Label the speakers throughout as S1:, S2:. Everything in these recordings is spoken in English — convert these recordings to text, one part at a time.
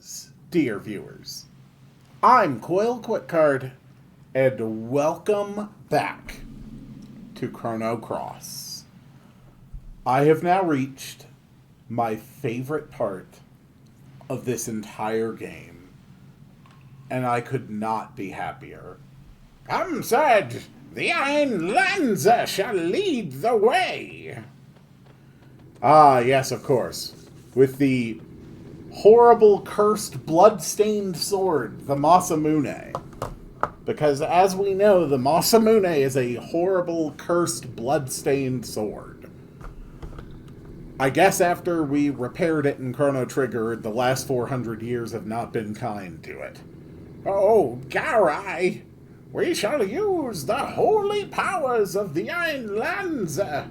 S1: Greetings, dear viewers. I'm Coil Quickcard, and welcome back to Chrono Cross. I have now reached my favorite part of this entire game, and I could not be happier. Come, Surge! The Iron Lancer shall lead the way! Ah, yes, of course. With the horrible, cursed, blood-stained sword, the Masamune. Because, as we know, the Masamune is a horrible, cursed, blood-stained sword. I guess after we repaired it in Chrono Trigger, the last 400 years have not been kind to it. Oh, Garai! We shall use the holy powers of the Iron Lancer!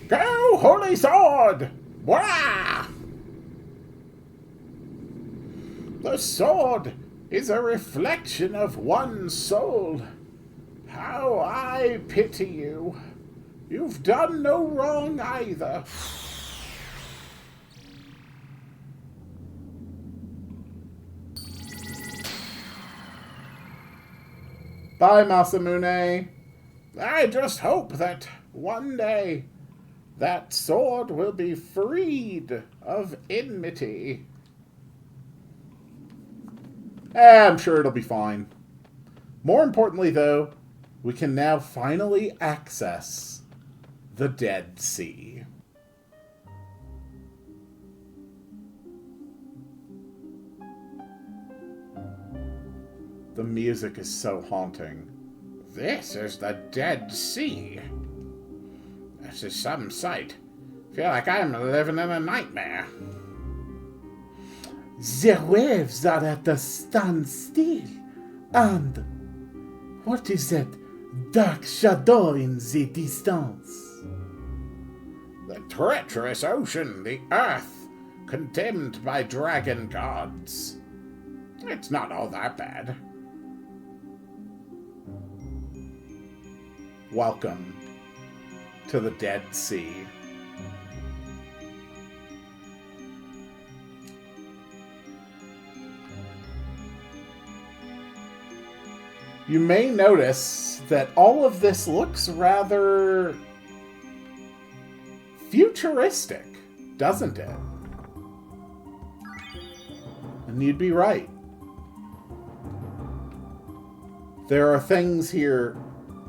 S1: Go, holy sword! Wah! The sword is a reflection of one soul. How I pity you. You've done no wrong either. Bye, Masamune. I just hope that one day that sword will be freed of enmity. I'm sure it'll be fine. More importantly, though, we can now finally access the Dead Sea. The music is so haunting. This is the Dead Sea. This is some sight. Feel like I'm living in a nightmare. The waves are at a standstill. And what is that dark shadow in the distance? The treacherous ocean, the earth, condemned by dragon gods. It's not all that bad. Welcome to the Dead Sea. You may notice that all of this looks rather futuristic, doesn't it? And you'd be right. There are things here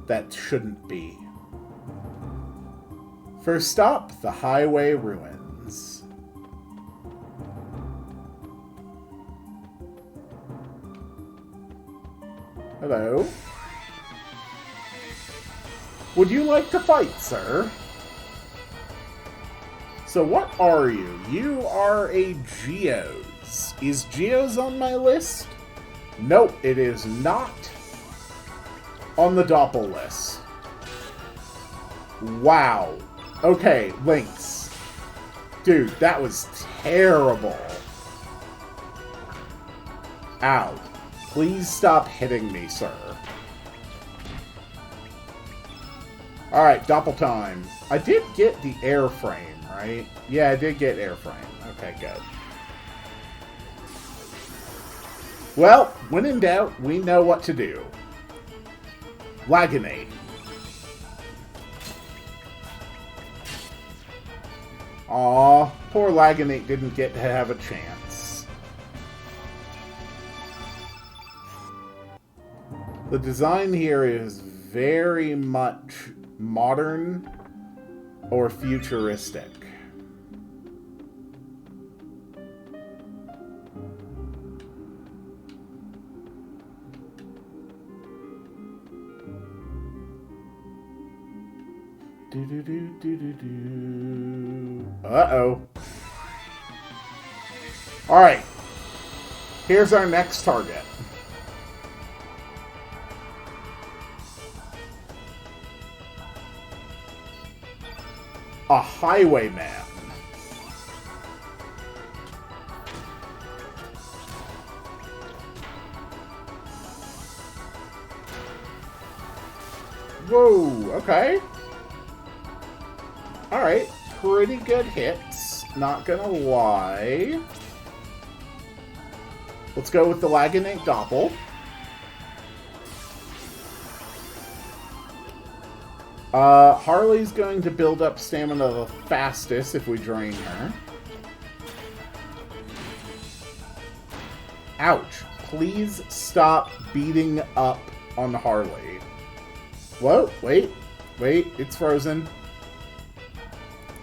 S1: that shouldn't be. First up, the highway ruins. Hello? Would you like to fight, sir? So what are you? You are a Geos. Is Geos on my list? Nope, it is not on the Doppel list. Wow. Okay, Lynx. Dude, that was terrible. Ow. Please stop hitting me, sir. Alright, Doppel time. I did get the airframe, right? Yeah, I did get airframe. Okay, good. Well, when in doubt, we know what to do. Laginate. Aw, poor Laginate didn't get to have a chance. The design here is very much modern or futuristic. Uh-oh. Alright. Here's our next target. A highwayman. Whoa, okay. Alright, pretty good hits. Not gonna lie. Let's go with the Laganate Doppel. Harley's going to build up stamina the fastest if we drain her. Ouch. Please stop beating up on Harley. Whoa, wait, it's frozen.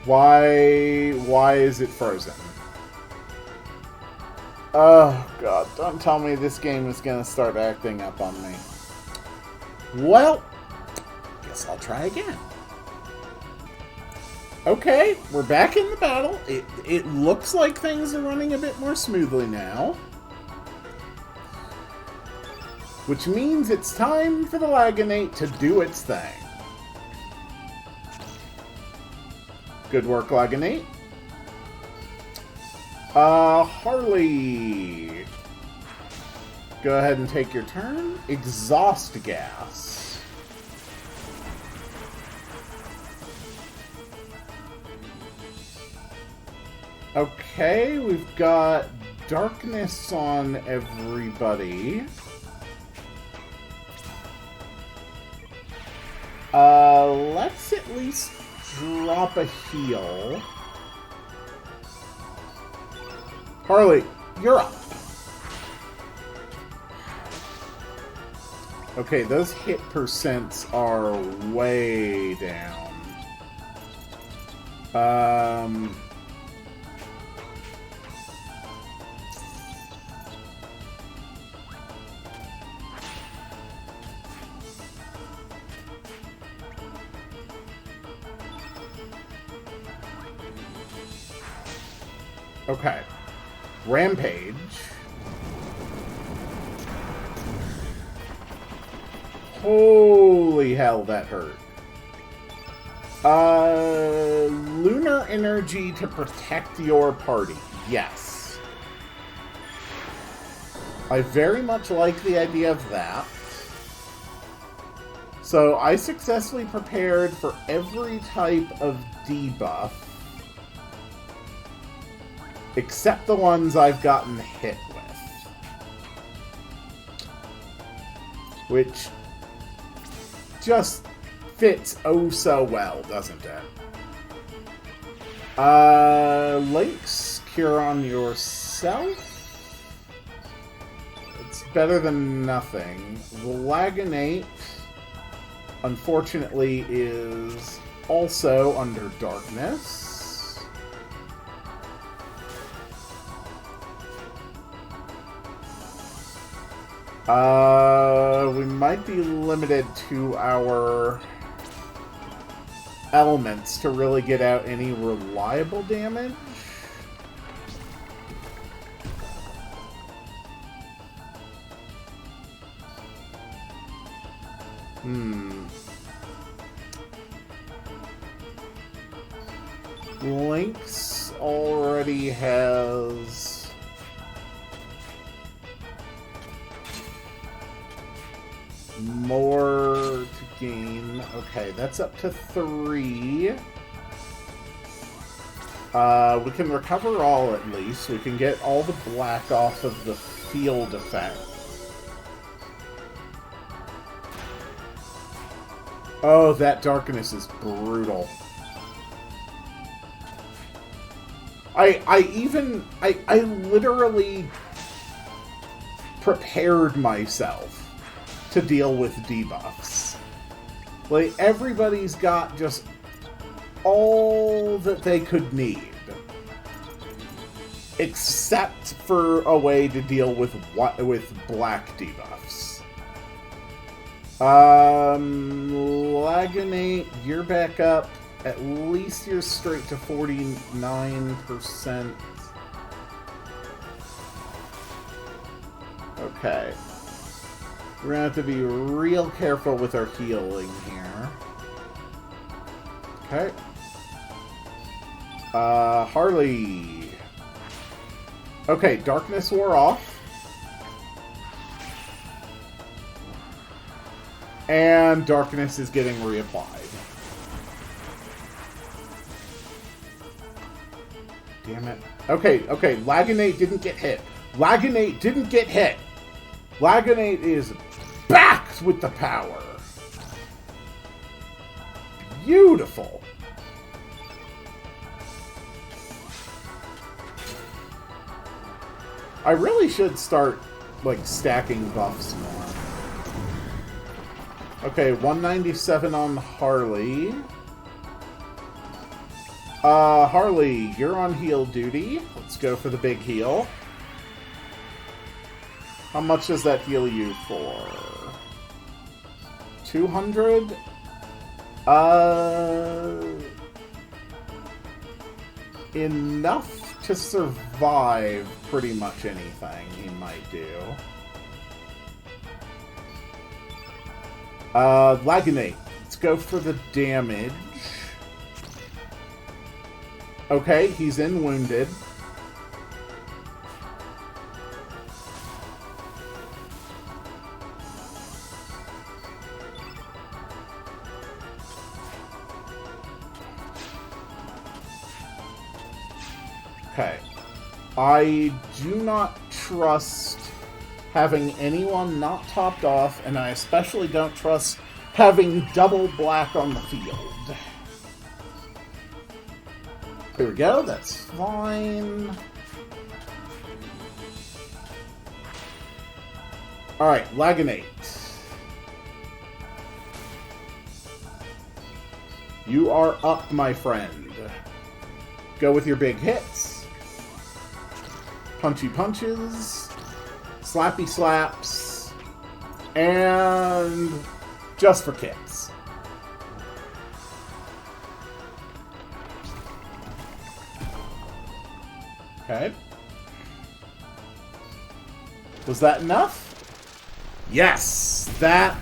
S1: Why is it frozen? Oh, God, don't tell me this game is going to start acting up on me. Well, guess I'll try again. Okay, we're back in the battle. It looks like things are running a bit more smoothly now. Which means it's time for the Laganate to do its thing. Good work, Laganate. Harley. Go ahead and take your turn. Exhaust gas. Okay, we've got darkness on everybody. Let's at least drop a heal. Harley, you're up. Okay, those hit percents are way down. Okay. Rampage. Holy hell, that hurt. Lunar energy to protect your party. Yes. I very much like the idea of that. So I successfully prepared for every type of debuff. Except the ones I've gotten hit with. Which just fits oh so well, doesn't it? Link's Cure on yourself. It's better than nothing. The Laganate, unfortunately, is also under darkness. We might be limited to our elements to really get out any reliable damage. Lynx already has more to gain. Okay, that's up to 3. We can recover all at least. We can get all the black off of the field effect. Oh, that darkness is brutal. I literally prepared myself to deal with debuffs. Like, everybody's got just all that they could need. Except for a way to deal with black debuffs. Laganate, you're back up. At least you're straight to 49%. Okay. We're gonna have to be real careful with our healing here. Okay. Harley. Okay, darkness wore off. And darkness is getting reapplied. Damn it. Okay, okay. Lagonate didn't get hit. Lagonate didn't get hit. Lagonate is back with the power. Beautiful. I really should start, like, stacking buffs more. Okay, 197 on Harley. Harley, you're on heal duty. Let's go for the big heal. How much does that heal you for? 200? Enough to survive pretty much anything he might do. Lagonate. Let's go for the damage. Okay, he's in wounded. Okay. I do not trust having anyone not topped off, and I especially don't trust having double black on the field. Here we go, that's fine. Alright, Lagonate. You are up, my friend. Go with your big hits. Punchy punches. Slappy slaps. And just for kicks. Okay. Was that enough? Yes, that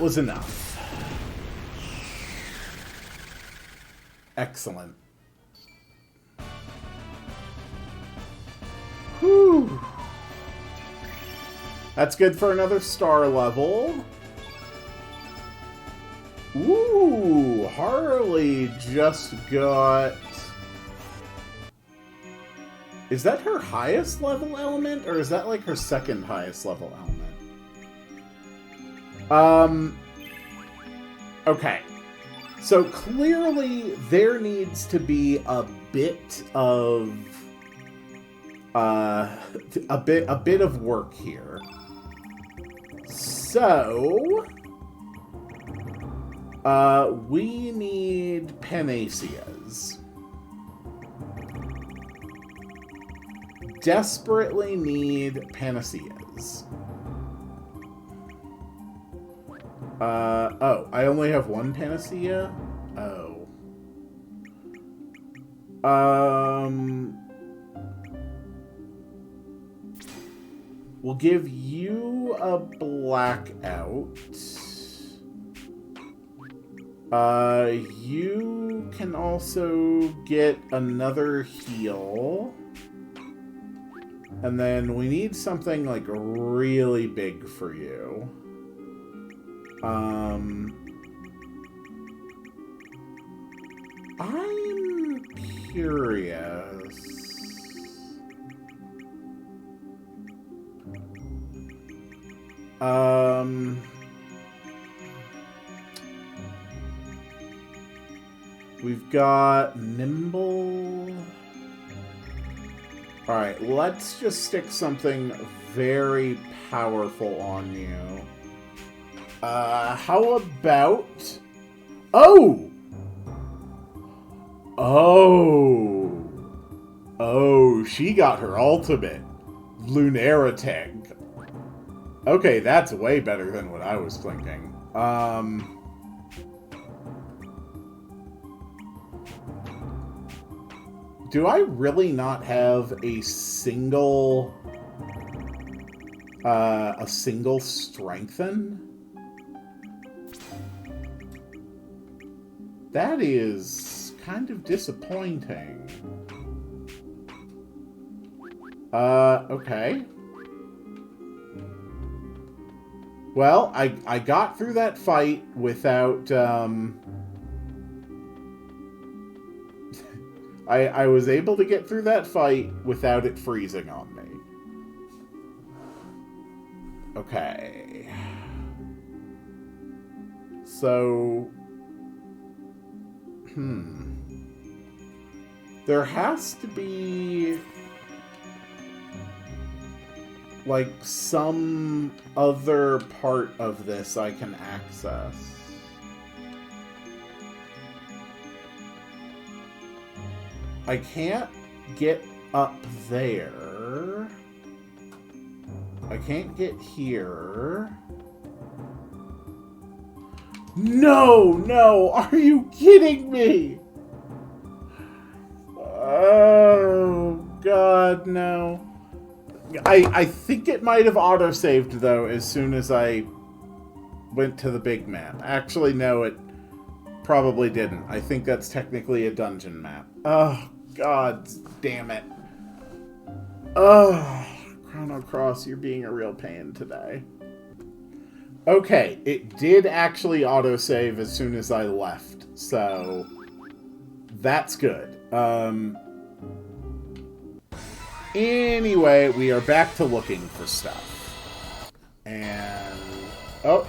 S1: was enough. Excellent. Whew. That's good for another star level. Ooh, Harley just got... Is that her highest level element, or is that like her second highest level element? Okay. So clearly there needs to be a bit of a bit of work here. So we need Panaceas. Desperately need Panaceas. Oh, I only have one Panacea? Oh. We'll give you a blackout. You can also get another heal. And then we need something, like, really big for you. I'm curious. We've got Nimble. Alright, let's just stick something very powerful on you. How about... Oh! Oh! Oh, she got her ultimate. Lunariteg. Okay, that's way better than what I was thinking. Do I really not have a single strengthen? That is kind of disappointing. Okay. Well, I got through that fight without, I was able to get through that fight without it freezing on me. Okay. So... There has to be... like, some other part of this I can access. I can't get up there. I can't get here. No, are you kidding me? Oh, God, no. I think it might have autosaved, though, as soon as I went to the big map. Actually, no, it probably didn't. I think that's technically a dungeon map. Oh, God damn it. Oh, Chrono Cross, you're being a real pain today. Okay, it did actually autosave as soon as I left, so that's good. Anyway, we are back to looking for stuff. And... oh.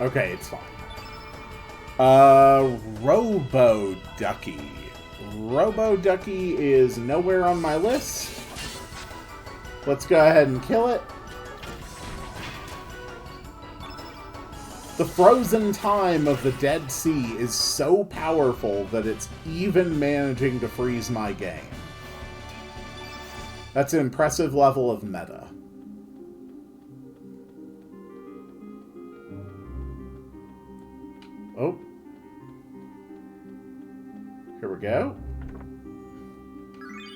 S1: Okay, it's fine. Robo-Ducky. Robo-Ducky is nowhere on my list. Let's go ahead and kill it. The frozen time of the Dead Sea is so powerful that it's even managing to freeze my game. That's an impressive level of meta. Oh. Here we go.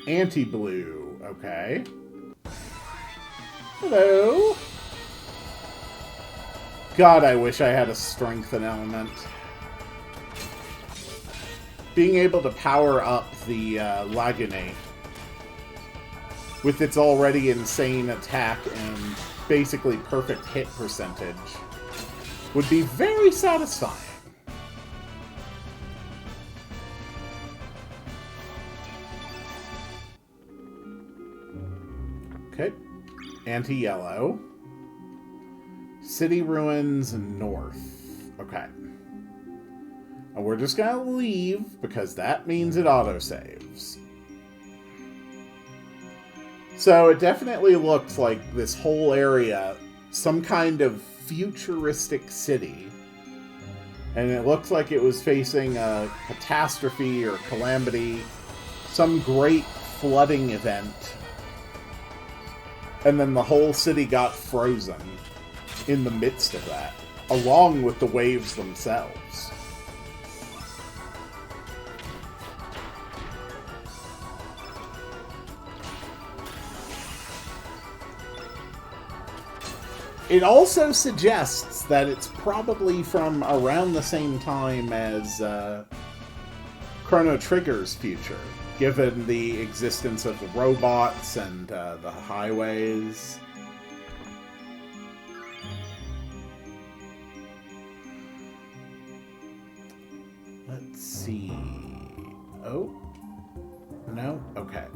S1: Anti-blue. Okay. Hello. God, I wish I had a strengthen element. Being able to power up the Lagune with its already insane attack and basically perfect hit percentage would be very satisfying. Okay. Anti-yellow. City ruins north. Okay. And we're just gonna leave because that means it autosaves. So it definitely looks like this whole area, some kind of futuristic city. And it looks like it was facing a catastrophe or calamity, some great flooding event. And then the whole city got frozen in the midst of that, along with the waves themselves. It also suggests that it's probably from around the same time as Chrono Trigger's future, given the existence of the robots and the highways. Let's see. Oh. No? Okay.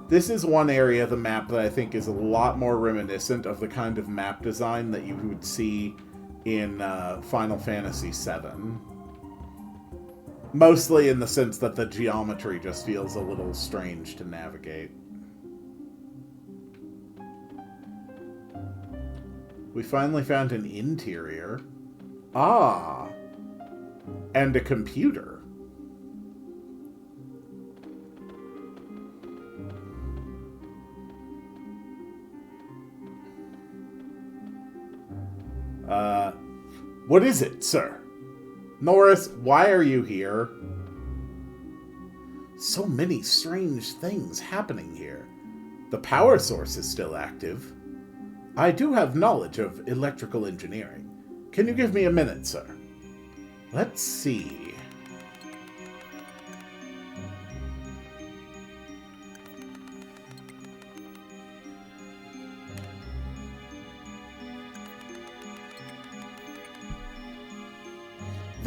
S1: This is one area of the map that I think is a lot more reminiscent of the kind of map design that you would see in Final Fantasy VII. Mostly in the sense that the geometry just feels a little strange to navigate. We finally found an interior. Ah! And a computer. What is it, sir? Norris, why are you here? So many strange things happening here. The power source is still active. I do have knowledge of electrical engineering. Can you give me a minute, sir? Let's see.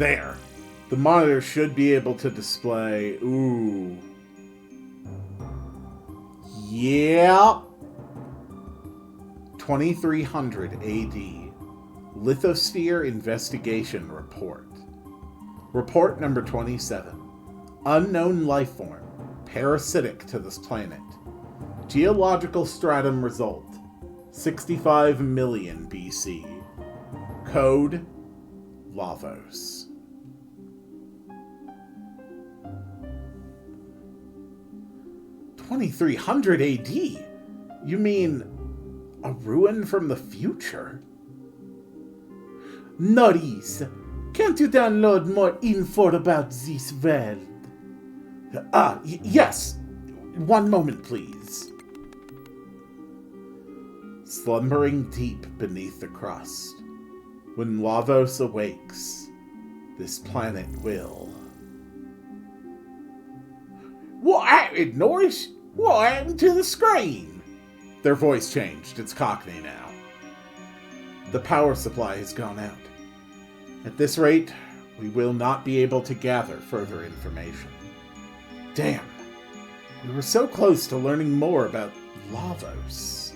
S1: There. The monitor should be able to display... Ooh. Yeah. 2300 AD. Lithosphere Investigation Report. Report number 27. Unknown life form. Parasitic to this planet. Geological stratum result. 65 million BC. Code Lavos. "2300 AD? You mean a ruin from the future?" "Norris, can't you download more info about this world?" Yes. One moment, please." Slumbering deep beneath the crust, when Lavos awakes, this planet will... "What happened, Norris? What happened to the screen?" Their voice changed. It's Cockney now. "The power supply has gone out. At this rate, we will not be able to gather further information." Damn. We were so close to learning more about Lavos.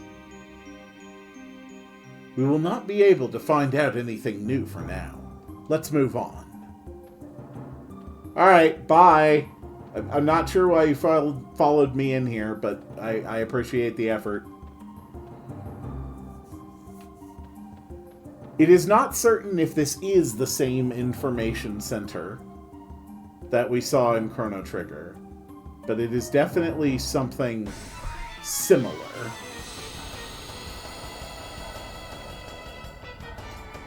S1: We will not be able to find out anything new for now. Let's move on. Alright, bye. I'm not sure why you followed me in here, but I appreciate the effort. It is not certain if this is the same information center that we saw in Chrono Trigger, but it is definitely something similar.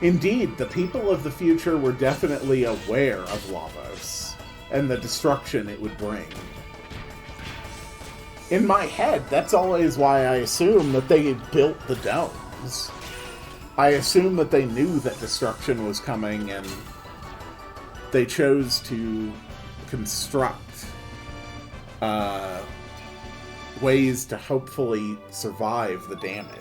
S1: Indeed, the people of the future were definitely aware of Lavos and the destruction it would bring. In my head, that's always why I assume that they had built the domes. I assume that they knew that destruction was coming, and they chose to construct ways to hopefully survive the damage.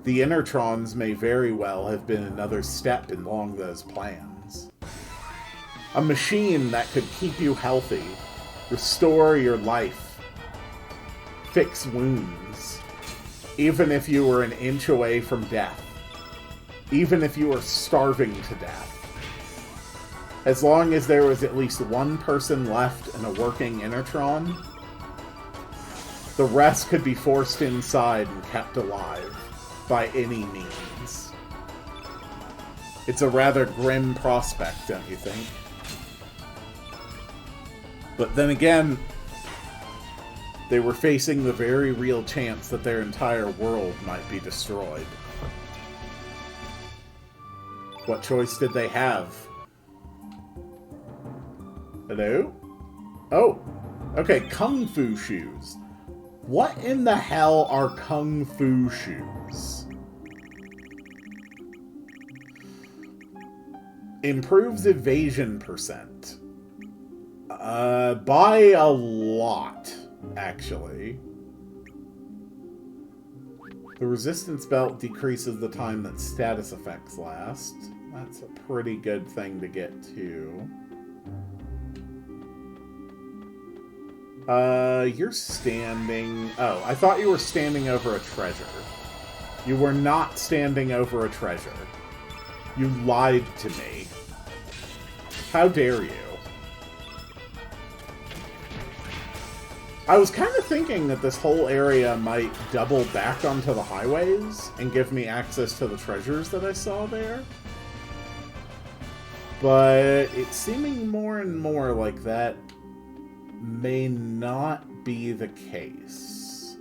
S1: The Intertrons may very well have been another step along those plans. A machine that could keep you healthy, restore your life, fix wounds, even if you were an inch away from death, even if you were starving to death. As long as there was at least one person left in a working Intertron, the rest could be forced inside and kept alive by any means. It's a rather grim prospect, don't you think? But then again, they were facing the very real chance that their entire world might be destroyed. What choice did they have? Hello? Oh, okay, Kung Fu shoes. What in the hell are Kung Fu shoes? Improves evasion percent. By a lot, actually. The resistance belt decreases the time that status effects last. That's a pretty good thing to get to. You're standing... Oh, I thought you were standing over a treasure. You were not standing over a treasure. You lied to me. How dare you? I was kind of thinking that this whole area might double back onto the highways and give me access to the treasures that I saw there. But it's seeming more and more like that may not be the case.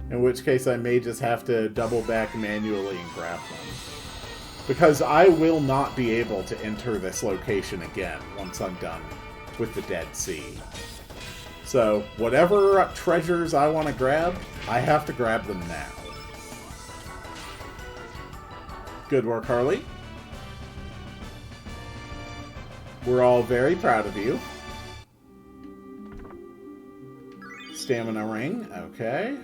S1: In which case I may just have to double back manually and grab them. Because I will not be able to enter this location again once I'm done with the Dead Sea. So, whatever treasures I want to grab, I have to grab them now. Good work, Harley. We're all very proud of you. Stamina ring, okay.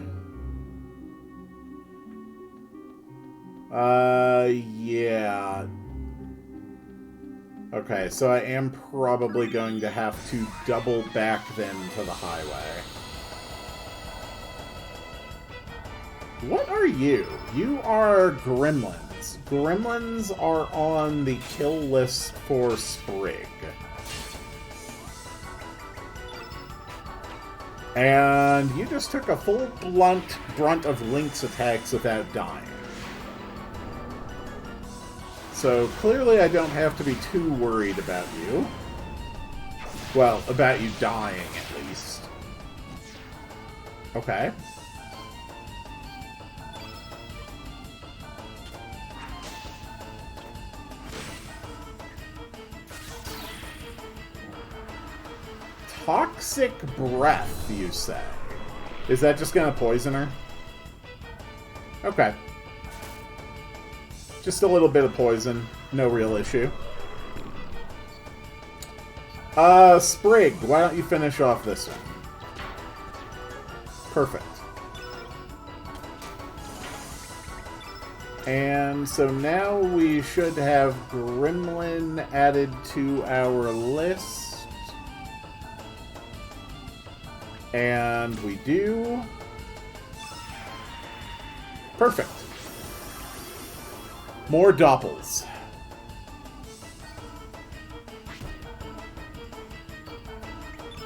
S1: Yeah. Okay, so I am probably going to have to double back then to the highway. What are you? You are gremlins. Gremlins are on the kill list for Sprig. And you just took a full brunt of Link's attacks without dying. So clearly I don't have to be too worried about you. Well, about you dying at least. Okay. Toxic breath, you say? Is that just gonna poison her? Okay. Just a little bit of poison. No real issue. Sprig, why don't you finish off this one? Perfect. And so now we should have Gremlin added to our list. And we do. Perfect. More doppels.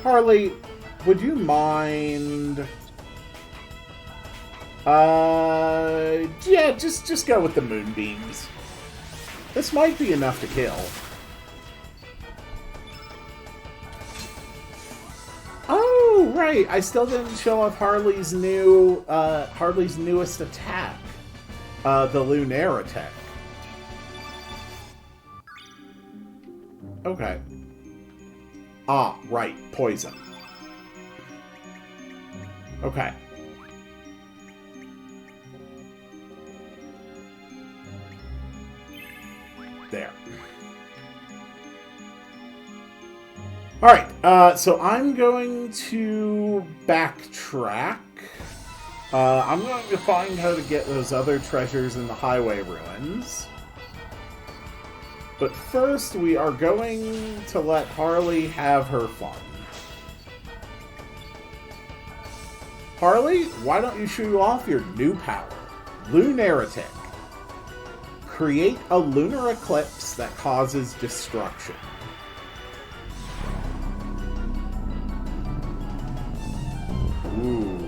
S1: Harley, would you mind... yeah, just go with the moonbeams. This might be enough to kill. Oh, right. I still didn't show off Harley's newest attack. The Lunaire attack. Okay. Ah, right. Poison. Okay. There. Alright, so I'm going to backtrack. I'm going to find how to get those other treasures in the highway ruins. But first, we are going to let Harley have her fun. Harley, why don't you show off your new power? Lunaire attack. Create a lunar eclipse that causes destruction. Ooh.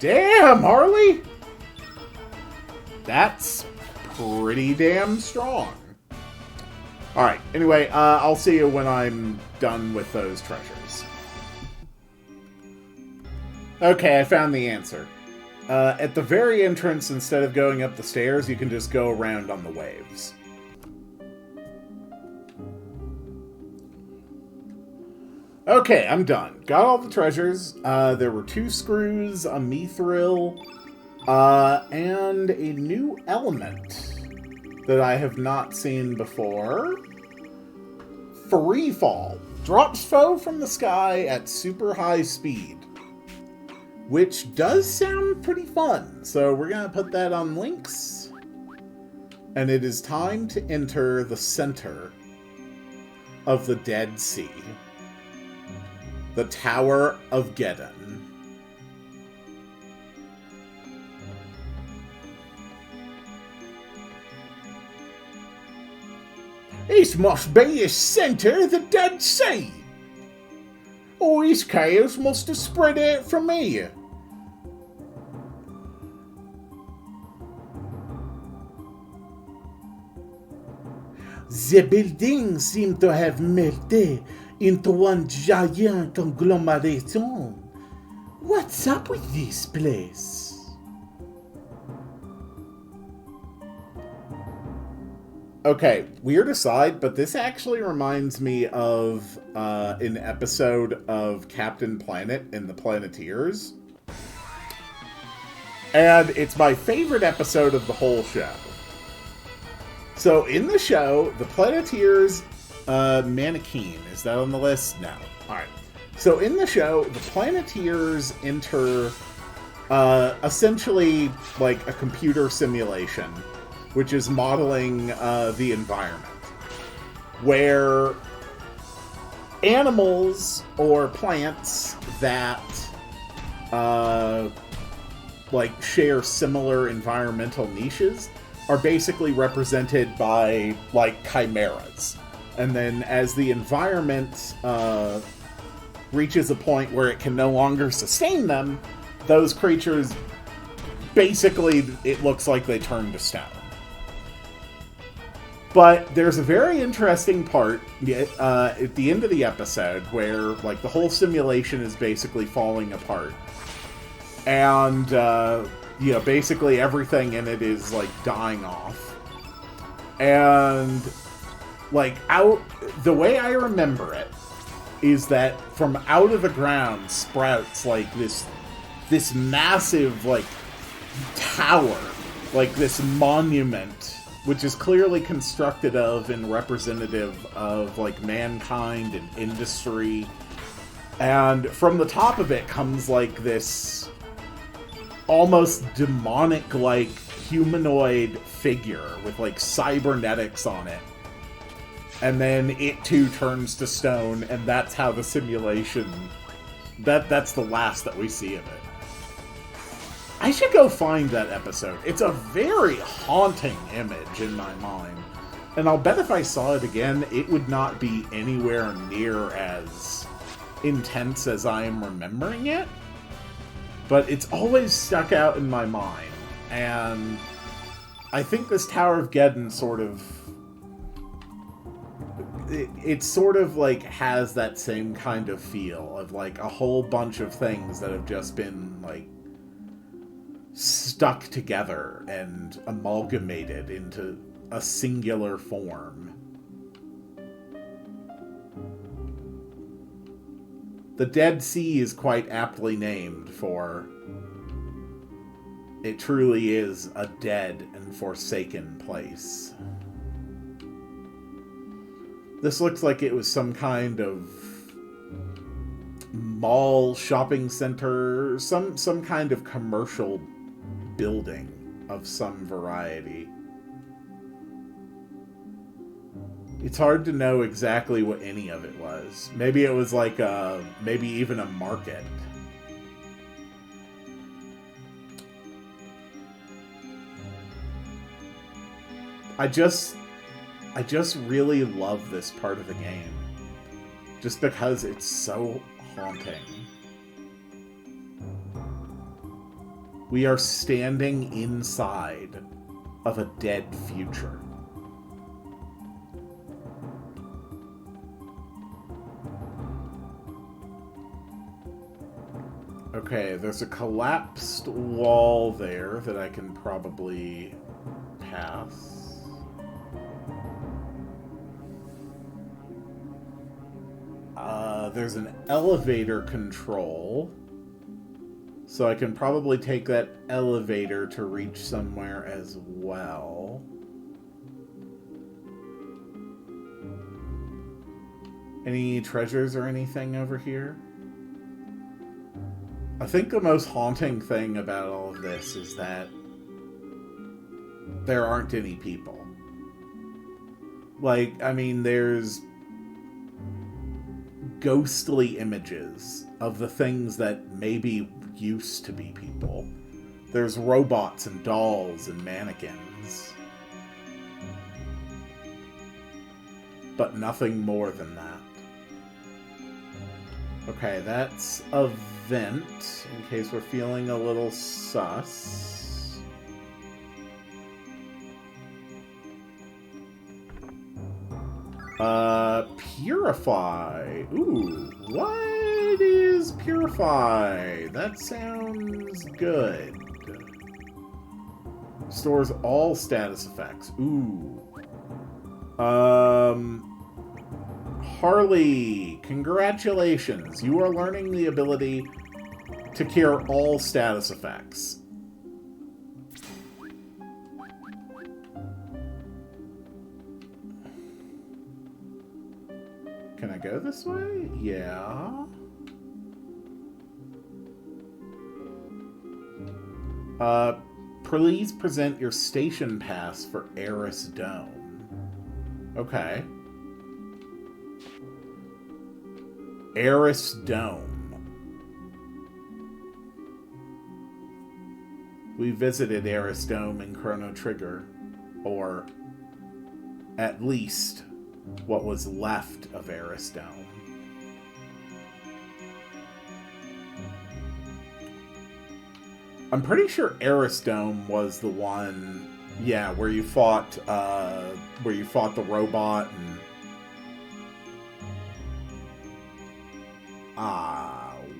S1: Damn, Harley! That's pretty damn strong. Alright, anyway, I'll see you when I'm done with those treasures. Okay, I found the answer. At the very entrance, instead of going up the stairs, you can just go around on the waves. Okay, I'm done. Got all the treasures. There were 2 screws, a mithril, and a new element that I have not seen before. Free fall. Drops foe from the sky at super high speed. Which does sound pretty fun. So we're going to put that on links. And it is time to enter the center of the Dead Sea. The Tower of Geddon. This must be the center of the Dead Sea. All this chaos must have spread out from here. The buildings seem to have melted into one giant conglomeration. What's up with this place? Okay, weird aside, but this actually reminds me of an episode of Captain Planet in the Planeteers. And it's my favorite episode of the whole show. So in the show, the Planeteers Mannequin, is that on the list? No. Alright. So in the show, the Planeteers enter essentially like a computer simulation, which is modeling the environment, where animals or plants that like share similar environmental niches are basically represented by like chimeras. And then as the environment reaches a point where it can no longer sustain them, those creatures, basically, it looks like they turn to stone. But there's a very interesting part at the end of the episode where, like, the whole simulation is basically falling apart. And, you know, basically everything in it is, like, dying off. And, like, the way I remember it is that from out of the ground sprouts, like, this massive, like, tower, like this monument, which is clearly constructed of and representative of, like, mankind and industry. And from the top of it comes, like, this almost demonic-like humanoid figure with, like, cybernetics on it. And then it, too, turns to stone, and that's how the simulation... That's the last that we see of it. I should go find that episode. It's a very haunting image in my mind. And I'll bet if I saw it again, it would not be anywhere near as intense as I am remembering it. But it's always stuck out in my mind. And I think this Tower of Geddon sort of... It sort of, like, has that same kind of feel of, like, a whole bunch of things that have just been, like, stuck together and amalgamated into a singular form. The Dead Sea is quite aptly named, for it truly is a dead and forsaken place. This looks like it was some kind of mall, shopping center, some kind of commercial building of some variety. It's hard to know exactly what any of it was. Maybe it was like maybe even a market. I just really love this part of the game. Just because it's so haunting. We are standing inside of a dead future. Okay, there's a collapsed wall there that I can probably pass. There's an elevator control. So I can probably take that elevator to reach somewhere as well. Any treasures or anything over here? I think the most haunting thing about all of this is that there aren't any people. Like, I mean, there's ghostly images of the things that maybe used to be people. There's robots and dolls and mannequins. But nothing more than that. Okay, that's a vent, in case we're feeling a little sus. Purify. Ooh, what is Purify? That sounds good. Stores all status effects. Ooh. Harley, congratulations. You are learning the ability to cure all status effects. I go this way? Yeah. Please present your station pass for Eris Dome. Okay. Eris Dome. We visited Eris Dome in Chrono Trigger, or at least what was left of Eris Dome. I'm pretty sure Eris Dome was the one, yeah, where you fought the robot and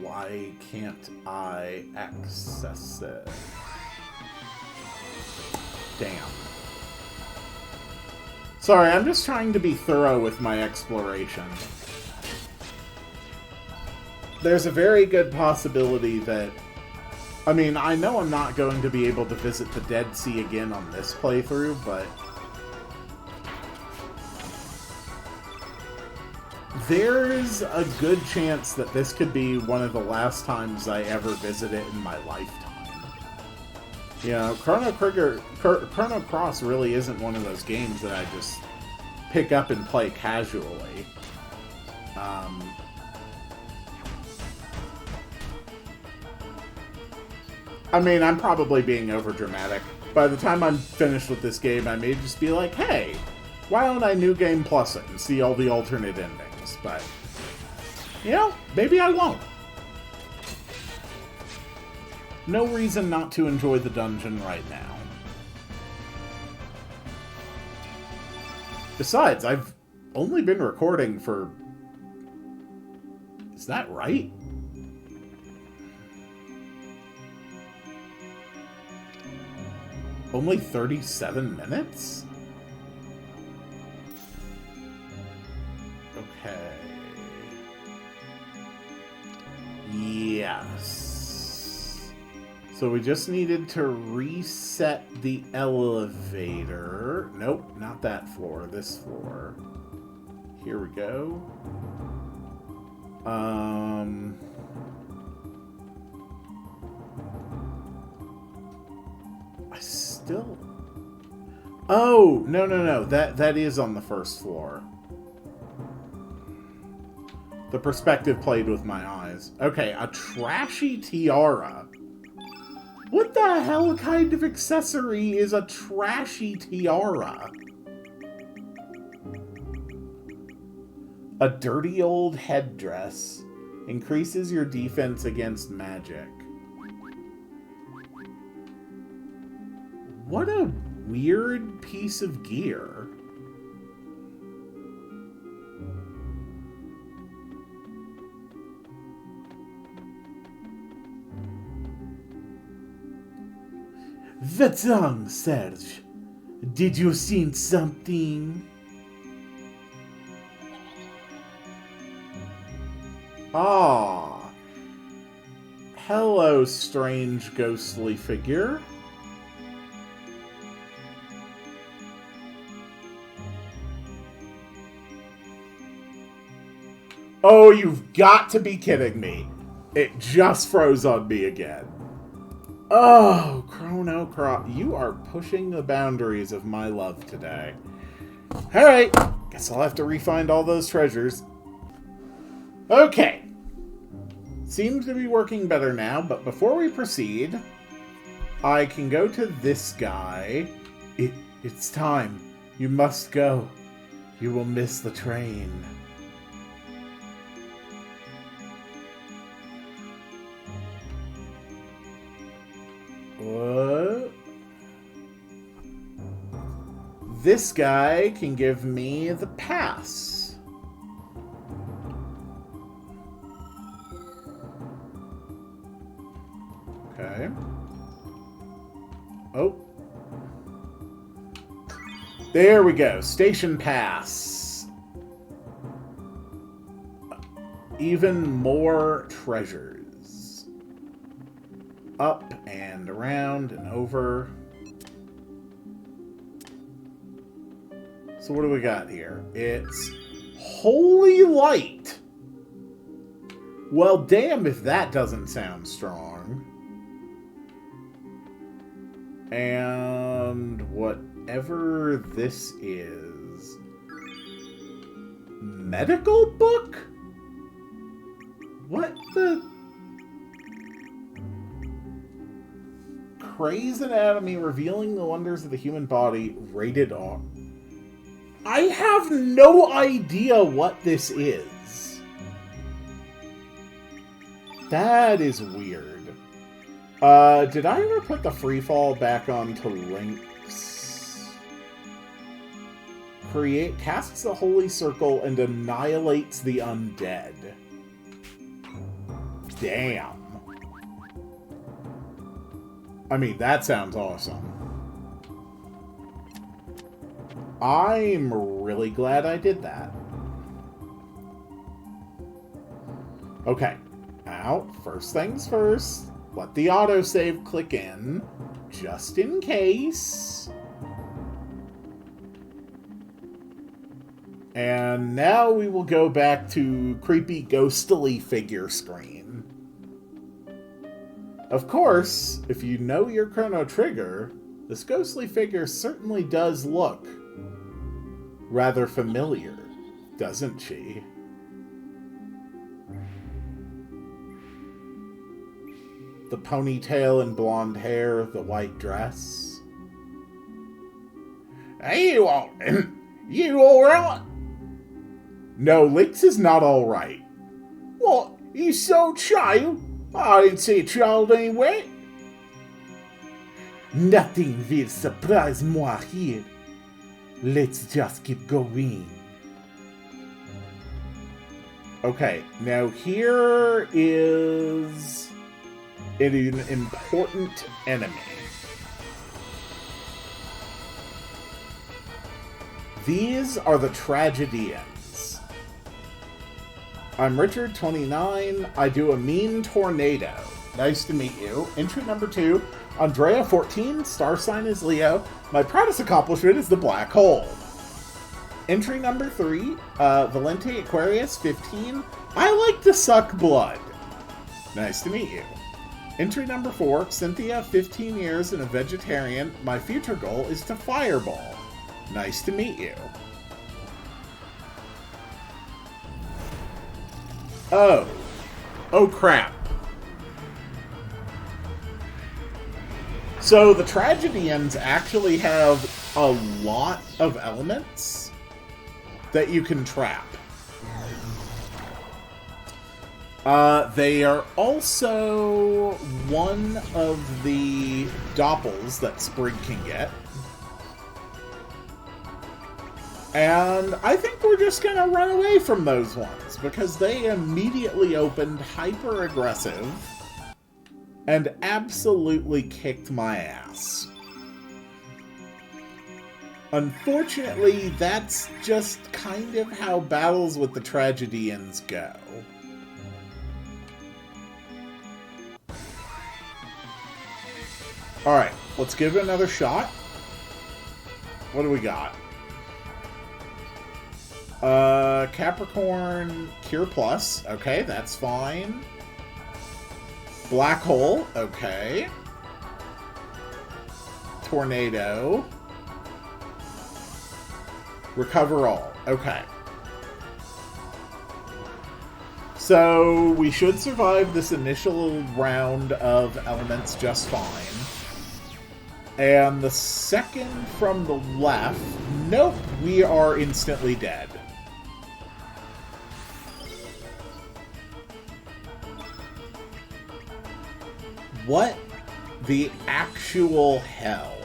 S1: why can't I access it? Damn. Sorry, I'm just trying to be thorough with my exploration. There's a very good possibility that... I mean, I know I'm not going to be able to visit the Dead Sea again on this playthrough, but... there's a good chance that this could be one of the last times I ever visit it in my lifetime. You know, Chrono Cross really isn't one of those games that I just pick up and play casually. I mean, I'm probably being overdramatic. By the time I'm finished with this game, I may just be like, hey, why don't I New Game Plus it and see all the alternate endings? But, you know, maybe I won't. No reason not to enjoy the dungeon right now. Besides, I've only been recording for... Is that right? Only 37 minutes? Okay. Yes. So we just needed to reset the elevator. Nope, not that floor, this floor. Here we go. I still... Oh, no. That is on the first floor. The perspective played with my eyes. Okay, a trashy tiara. What the hell kind of accessory is a trashy tiara? A dirty old headdress increases your defense against magic. What a weird piece of gear. What's wrong, Serge? Did you see something? Ah. Hello, strange ghostly figure. Oh, you've got to be kidding me. It just froze on me again. Oh, Chrono Cross. You are pushing the boundaries of my love today. Alright, guess I'll have to re-find all those treasures. Okay. Seems to be working better now, but before we proceed, I can go to this guy. It's time. You must go. You will miss the train. What? This guy can give me the pass. Okay. Oh. There we go. Station pass. Even more treasures. Up and around and over. So what do we got here? It's Holy light! Well, damn if that doesn't sound strong. And whatever this is... Medical book? What the... Craze Anatomy revealing the wonders of the human body, rated R. I have no idea what this is. That is weird. Did I ever put the freefall back onto links? Casts a holy circle and annihilates the undead. Damn. I mean, that sounds awesome. I'm really glad I did that. Okay. Now, first things first, let the autosave click in, just in case. And now we will go back to creepy ghostly figure screen. Of course, if you know your Chrono Trigger, this ghostly figure certainly does look rather familiar, doesn't she? The ponytail and blonde hair, the white dress. Hey, you alright? No, Lynx is not alright. What? You saw a child? I didn't see a child anywhere. Nothing will surprise moi here. Let's just keep going. Okay, now here is an important enemy. These are the Tragedians. I'm Richard, 29. I do a mean tornado. Nice to meet you. Entry number 2, Andrea, 14. Star sign is Leo. My proudest accomplishment is the black hole. Entry number 3, Valente Aquarius, 15. I like to suck blood. Nice to meet you. Entry number 4, Cynthia, 15 years and a vegetarian. My future goal is to fireball. Nice to meet you. Oh. Oh, crap. So the Tragedians actually have a lot of elements that you can trap. They are also one of the doppels that Sprig can get. And I think we're just going to run away from those ones, because they immediately opened hyper-aggressive and absolutely kicked my ass. Unfortunately, that's just kind of how battles with the Tragedians go. Alright, let's give it another shot. What do we got? Capricorn Cure Plus. Okay, that's fine. Black Hole. Okay. Tornado. Recover All. Okay. So, we should survive this initial round of elements just fine. And the second from the left... Nope, we are instantly dead. What the actual hell?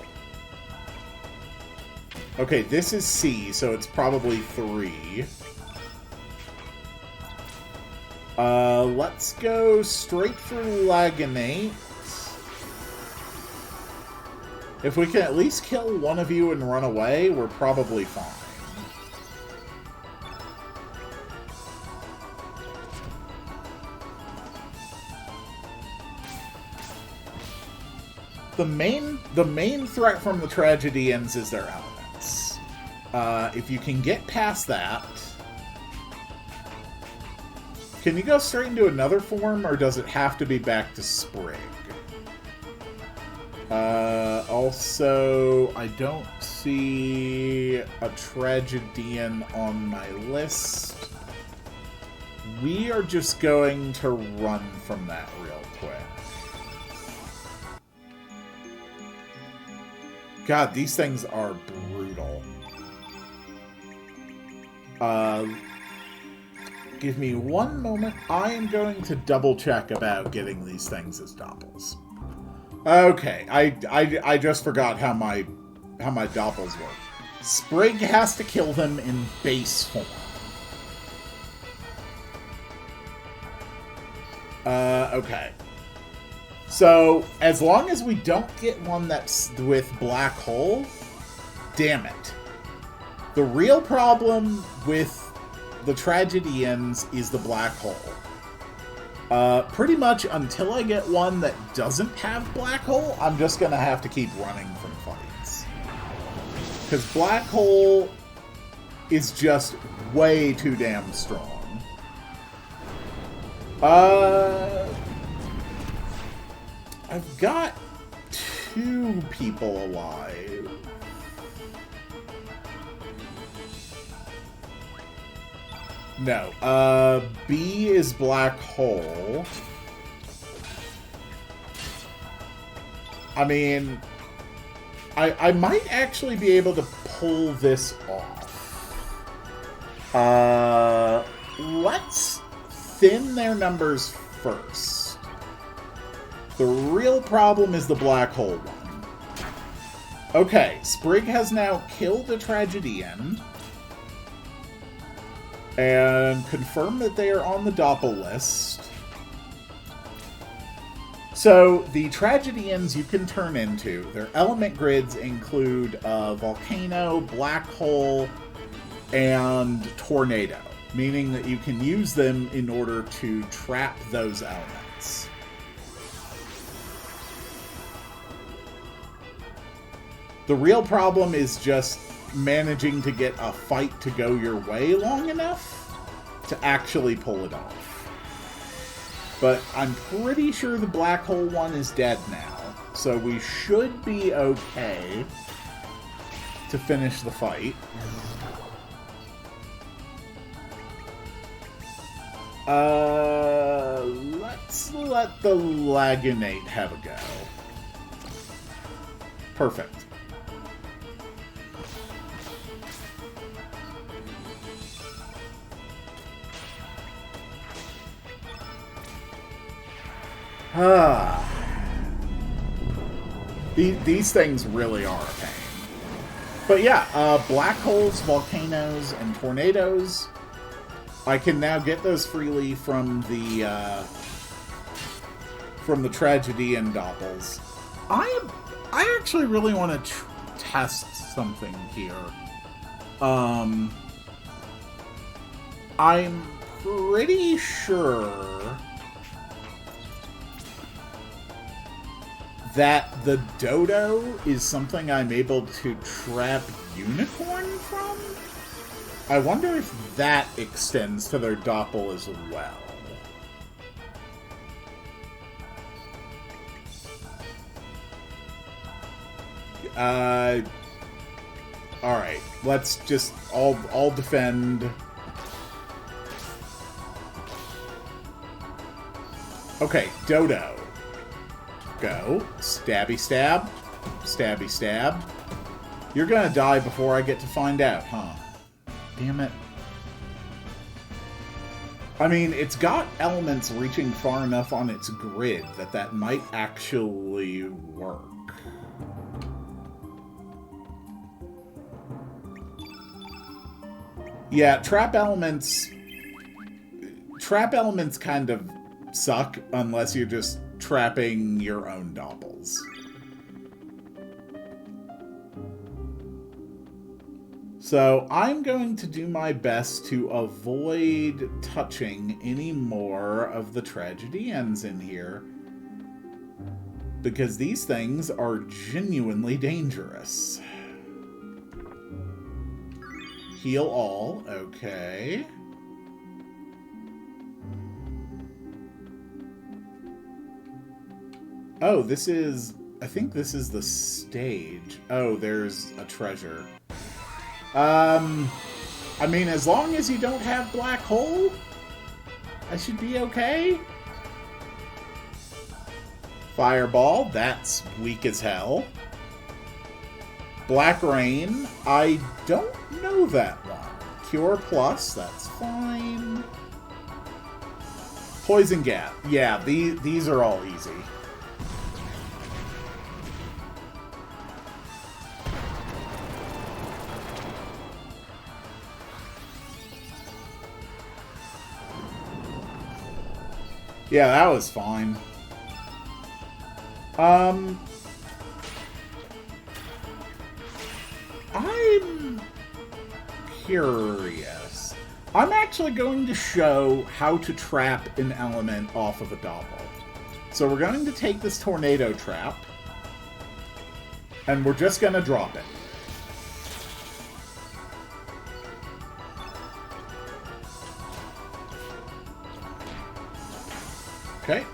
S1: Okay, this is C, so it's probably 3. Let's go straight through Laganate. If we can at least kill one of you and run away, we're probably fine. The main threat from the Tragedians is their elements. If you can get past that, Can you go straight into another form, or does it have to be back to Sprig? Also, I don't see a tragedian on my list. We are just going to run from that real quick. God, these things are brutal. Give me one moment. I am going to double check about getting these things as doppels. Okay, I just forgot how my doppels work. Sprig has to kill them in base form. Okay. So, as long as we don't get one that's with Black Hole, damn it. The real problem with the Tragedians is the Black Hole. Pretty much until I get one that doesn't have Black Hole, I'm just gonna have to keep running from fights. Because Black Hole is just way too damn strong. I've got 2 people alive. No, B is Black Hole. I mean, I might actually be able to pull this off. Let's thin their numbers first. The real problem is the Black Hole one. Okay, Sprig has now killed a Tragedian and confirmed that they are on the Doppel list. So, the Tragedians you can turn into, their element grids include Volcano, Black Hole, and Tornado, meaning that you can use them in order to trap those elements. The real problem is just managing to get a fight to go your way long enough to actually pull it off. But I'm pretty sure the Black Hole one is dead now, so we should be okay to finish the fight. Let's let the Lagunate have a go. Perfect. These things really are a pain. But yeah, black holes, volcanoes, and tornadoes. I can now get those freely from the Tragedian Doppels. I actually really want to test something here. I'm pretty sure that the Dodo is something I'm able to trap Unicorn from? I wonder if that extends to their Doppel as well. Alright, let's just all defend. Okay, Dodo. Go. Stabby stab. Stabby stab. You're gonna die before I get to find out, huh? Damn it. I mean, it's got elements reaching far enough on its grid that might actually work. Yeah, trap elements kind of suck unless you're just trapping your own Doppels. So I'm going to do my best to avoid touching any more of the Tragedians in here, because these things are genuinely dangerous. Heal all, okay. Oh, this is... I think this is the stage. Oh, there's a treasure. I mean, as long as you don't have black hole, I should be okay. Fireball, that's weak as hell. Black Rain, I don't know that one. Cure Plus, that's fine. Poison Gap, yeah, these are all easy. Yeah, that was fine. I'm curious. I'm actually going to show how to trap an element off of a double. So we're going to take this tornado trap, and we're just going to drop it. Okay.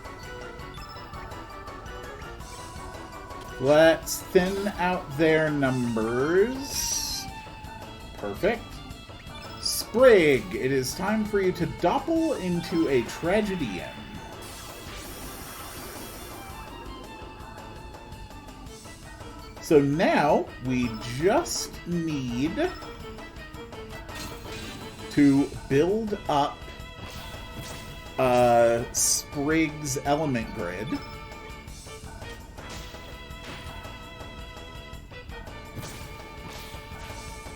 S1: Let's thin out their numbers. Perfect. Sprig, it is time for you to doppel into a tragedian. So now we just need to build up Sprig's element grid.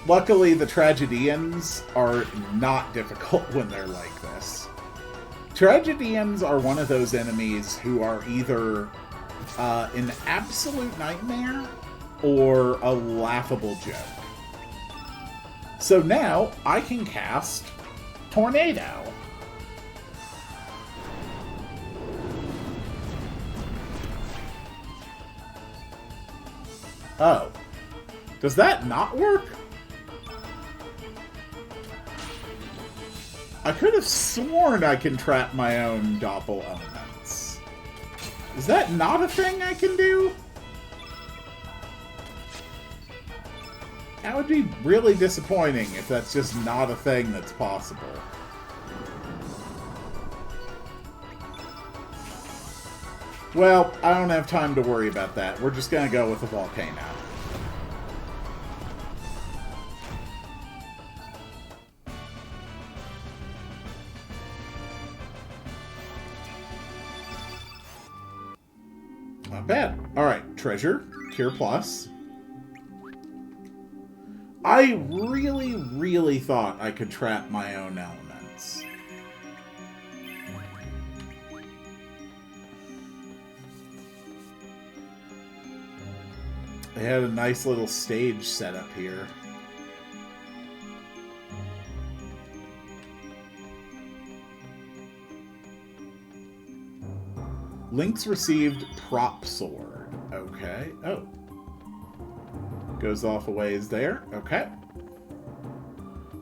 S1: Luckily, the tragedians are not difficult when they're like this. Tragedians are one of those enemies who are either an absolute nightmare or a laughable joke. So now I can cast Tornado. Oh. Does that not work? I could have sworn I can trap my own doppel elements. Is that not a thing I can do? That would be really disappointing if that's just not a thing that's possible. Well, I don't have time to worry about that. We're just gonna go with the volcano. Not bad. Alright, treasure, Cure Plus. I really, really thought I could trap my own elements. They had a nice little stage set up here. Link's received Prop Sword. Okay. Oh. Goes off a ways there. Okay.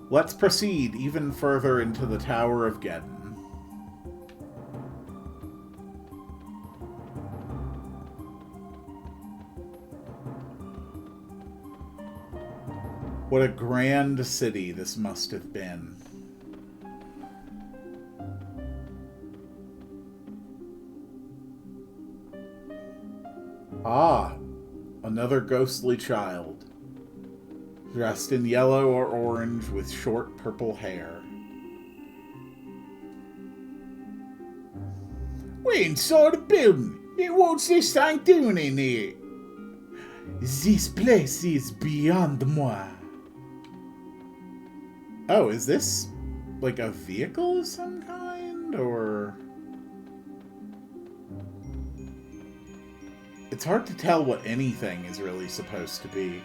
S1: Let's proceed even further into the Tower of Geddon. What a grand city this must have been. Ah, another ghostly child. Dressed in yellow or orange with short purple hair. We're inside the building. What's this thing doing in here? This place is beyond moi. Oh, is this like a vehicle of some kind, or... It's hard to tell what anything is really supposed to be.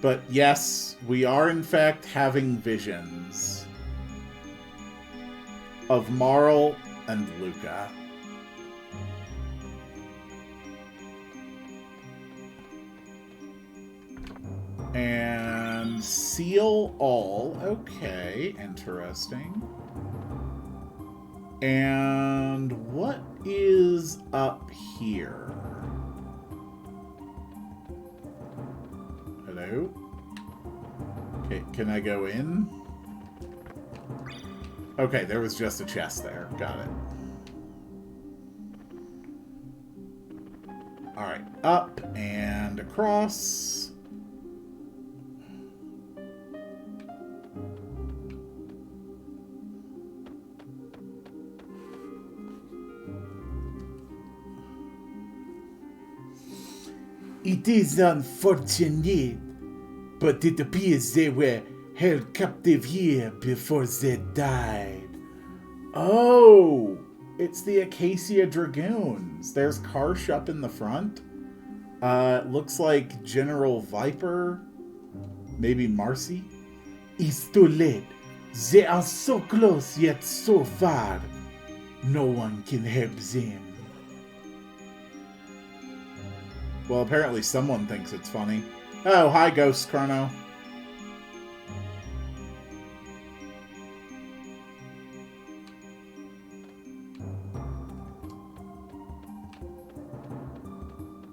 S1: But yes, we are in fact having visions of Marl and Luca. And seal all. Okay, interesting. And what is up here? Hello? Okay, can I go in? Okay, there was just a chest there. Got it. Alright, up and across.
S2: It is unfortunate, but it appears they were held captive here before they died.
S1: Oh, it's the Acacia Dragoons. There's Karsh up in the front. Looks like General Viper. Maybe Marcy.
S2: It's too late. They are so close yet so far. No one can help them.
S1: Well, apparently someone thinks it's funny. Oh, hi, Ghost Chrono.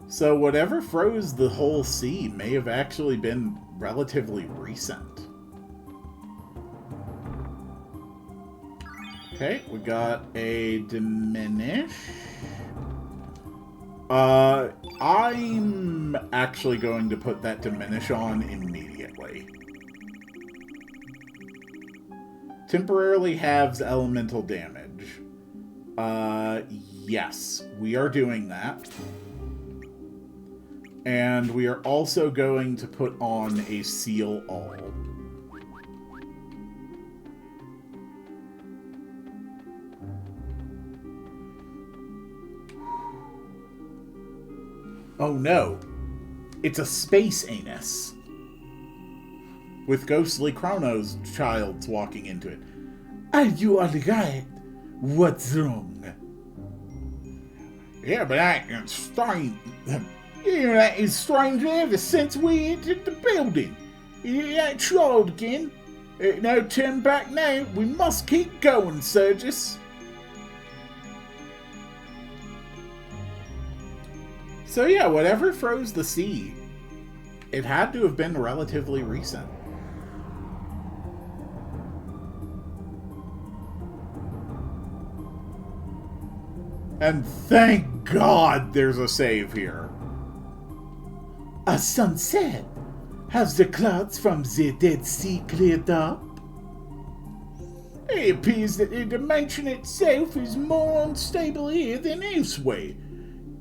S1: So whatever froze the whole sea may have actually been relatively recent. Okay, we got a diminish. I'm actually going to put that diminish on immediately. Temporarily halves elemental damage. Yes, we are doing that. And we are also going to put on a seal all. Oh no, it's a space anus. With ghostly Chrono's childs walking into it.
S2: Are you alright? What's wrong?
S1: Yeah, but that is strange. Yeah, that is strange ever since we entered the building. That child again. No turn back now. We must keep going, Sergius. So yeah, whatever froze the sea, it had to have been relatively recent. And thank God there's a save here.
S2: A sunset. Have the clouds from the Dead Sea cleared up?
S1: It appears that the dimension itself is more unstable here than elsewhere.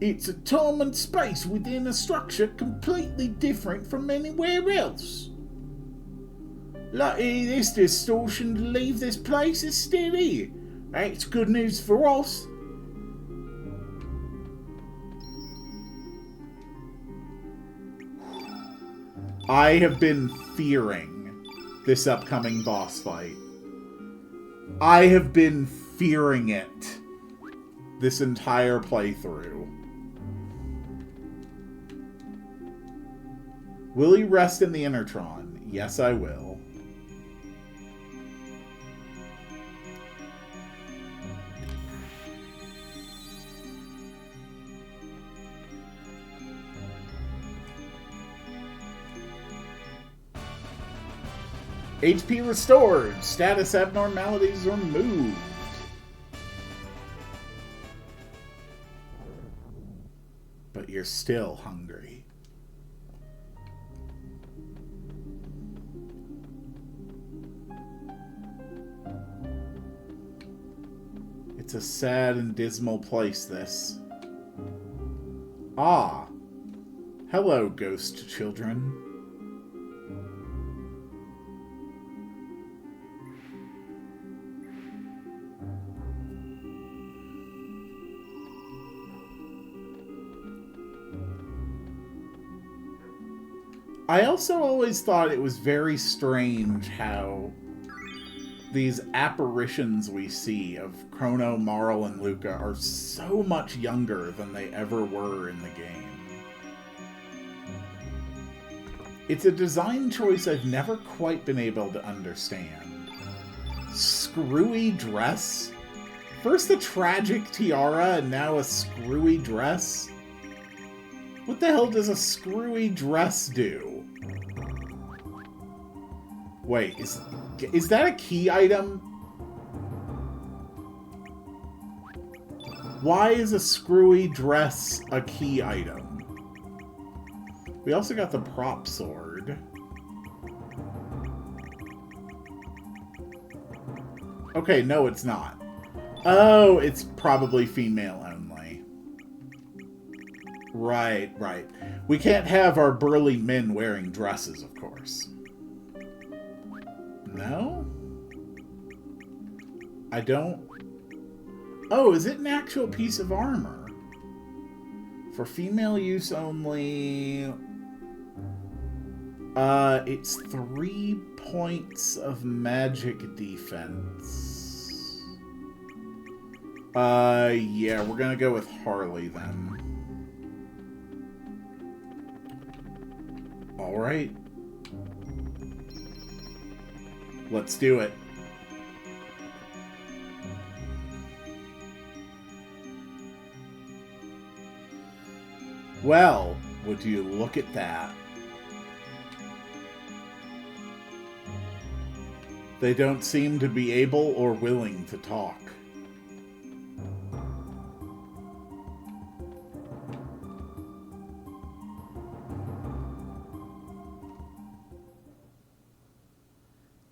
S1: It's a time and space within a structure completely different from anywhere else. Lucky this distortion to leave this place is still here. That's good news for us. I have been fearing this upcoming boss fight. I have been fearing it this entire playthrough. Will you rest in the Intertron? Yes, I will. HP restored. Status abnormalities removed. But you're still hungry. It's a sad and dismal place, this. Ah. Hello, ghost children. I also always thought it was very strange how these apparitions we see of Chrono, Marl, and Luca are so much younger than they ever were in the game. It's a design choice I've never quite been able to understand. Screwy dress, First a tragic tiara and now a screwy dress? What the hell does a screwy dress do? Wait, is that a key item? Why is a screwy dress a key item? We also got the prop sword. Okay, no, it's not. Oh, it's probably female only. Right, right. We can't have our burly men wearing dresses, of course. No? I don't... Oh, is it an actual piece of armor? For female use only... it's 3 points of magic defense. Yeah, we're gonna go with Harley then. Alright. Let's do it. Well, would you look at that? They don't seem to be able or willing to talk.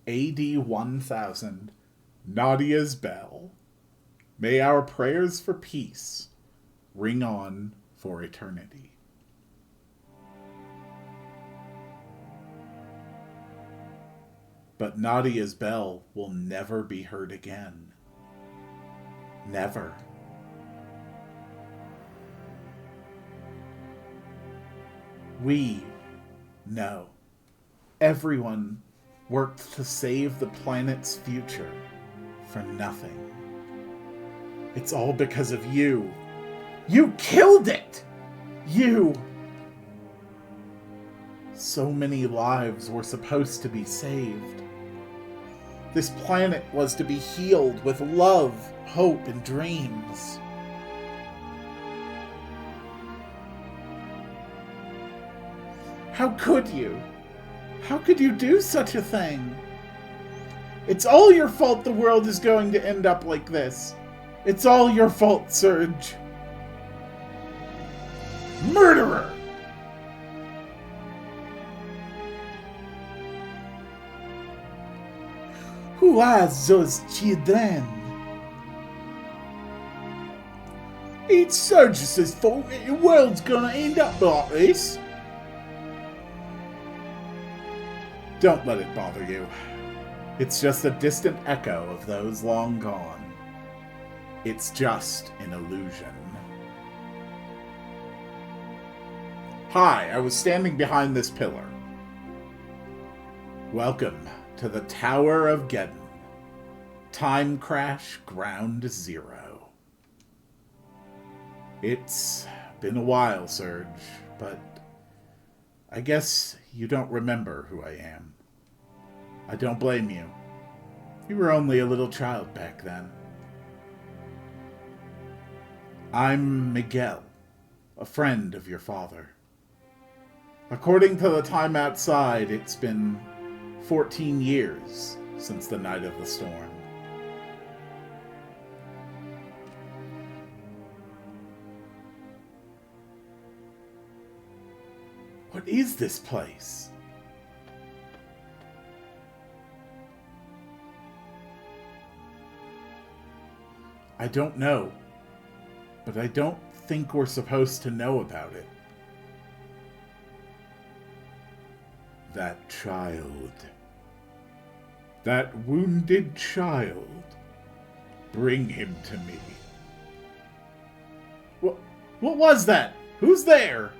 S1: AD 1000, Nadia's bell. May our prayers for peace ring on for eternity. But Nadia's bell will never be heard again. Never. No, everyone worked to save the planet's future for nothing. It's all because of you. You killed it! You! So many lives were supposed to be saved. This planet was to be healed with love, hope, and dreams. How could you? How could you do such a thing? It's all your fault the world is going to end up like this. It's all your fault, Surge. Murderer! Who are those children? It's Surge's fault that the world's gonna end up like this. Don't let it bother you. It's just a distant echo of those long gone. It's just an illusion. Hi, I was standing behind this pillar. Welcome to the Tower of Geddon. Time Crash Ground Zero. It's been a while, Surge, but I guess you don't remember who I am. I don't blame you. You were only a little child back then. I'm Miguel, a friend of your father. According to the time outside, it's been 14 years since the night of the storm. What is this place? I don't know, but I don't think we're supposed to know about it. That child. That wounded child. Bring him to me. What was that? Who's there?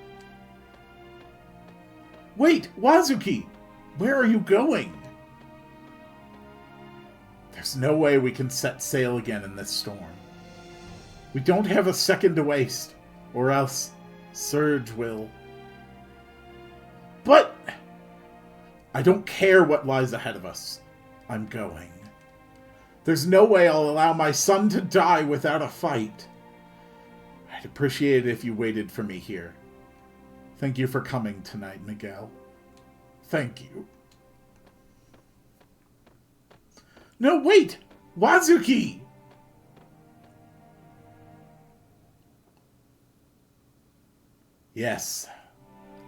S1: Wait, Wazuki! Where are you going? There's no way we can set sail again in this storm. We don't have a second to waste, or else Surge will. But I don't care what lies ahead of us. I'm going. There's no way I'll allow my son to die without a fight. I'd appreciate it if you waited for me here. Thank you for coming tonight, Miguel. Thank you. No, wait! Wazuki! Yes,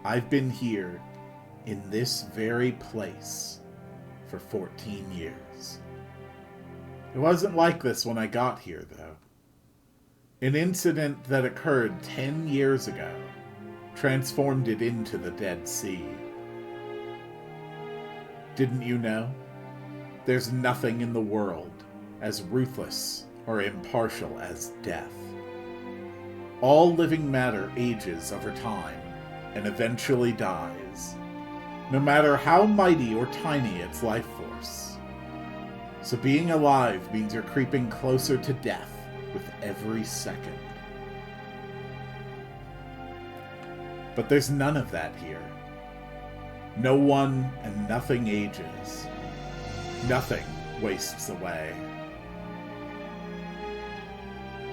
S1: I've been here in this very place for 14 years. It wasn't like this when I got here, though. An incident that occurred 10 years ago transformed it into the Dead Sea. Didn't you know? There's nothing in the world as ruthless or impartial as death. All living matter ages over time and eventually dies, no matter how mighty or tiny its life force. So being alive means you're creeping closer to death with every second. But there's none of that here. No one and nothing ages. Nothing wastes away.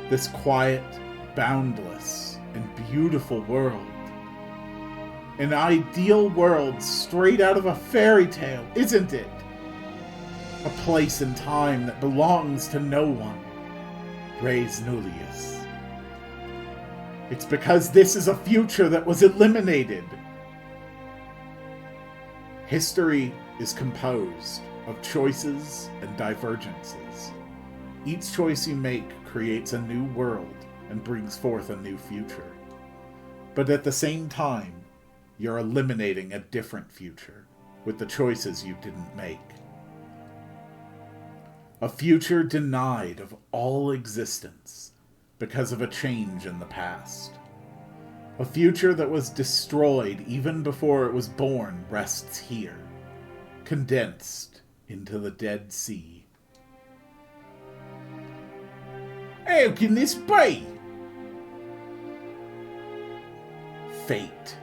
S1: This quiet, boundless, and beautiful world. An ideal world straight out of a fairy tale, isn't it? A place and time that belongs to no one. Res nullius. It's because this is a future that was eliminated. History is composed of choices and divergences. Each choice you make creates a new world and brings forth a new future. But at the same time, you're eliminating a different future with the choices you didn't make. A future denied of all existence because of a change in the past. A future that was destroyed even before it was born rests here, condensed into the Dead Sea. How can this be? Fate.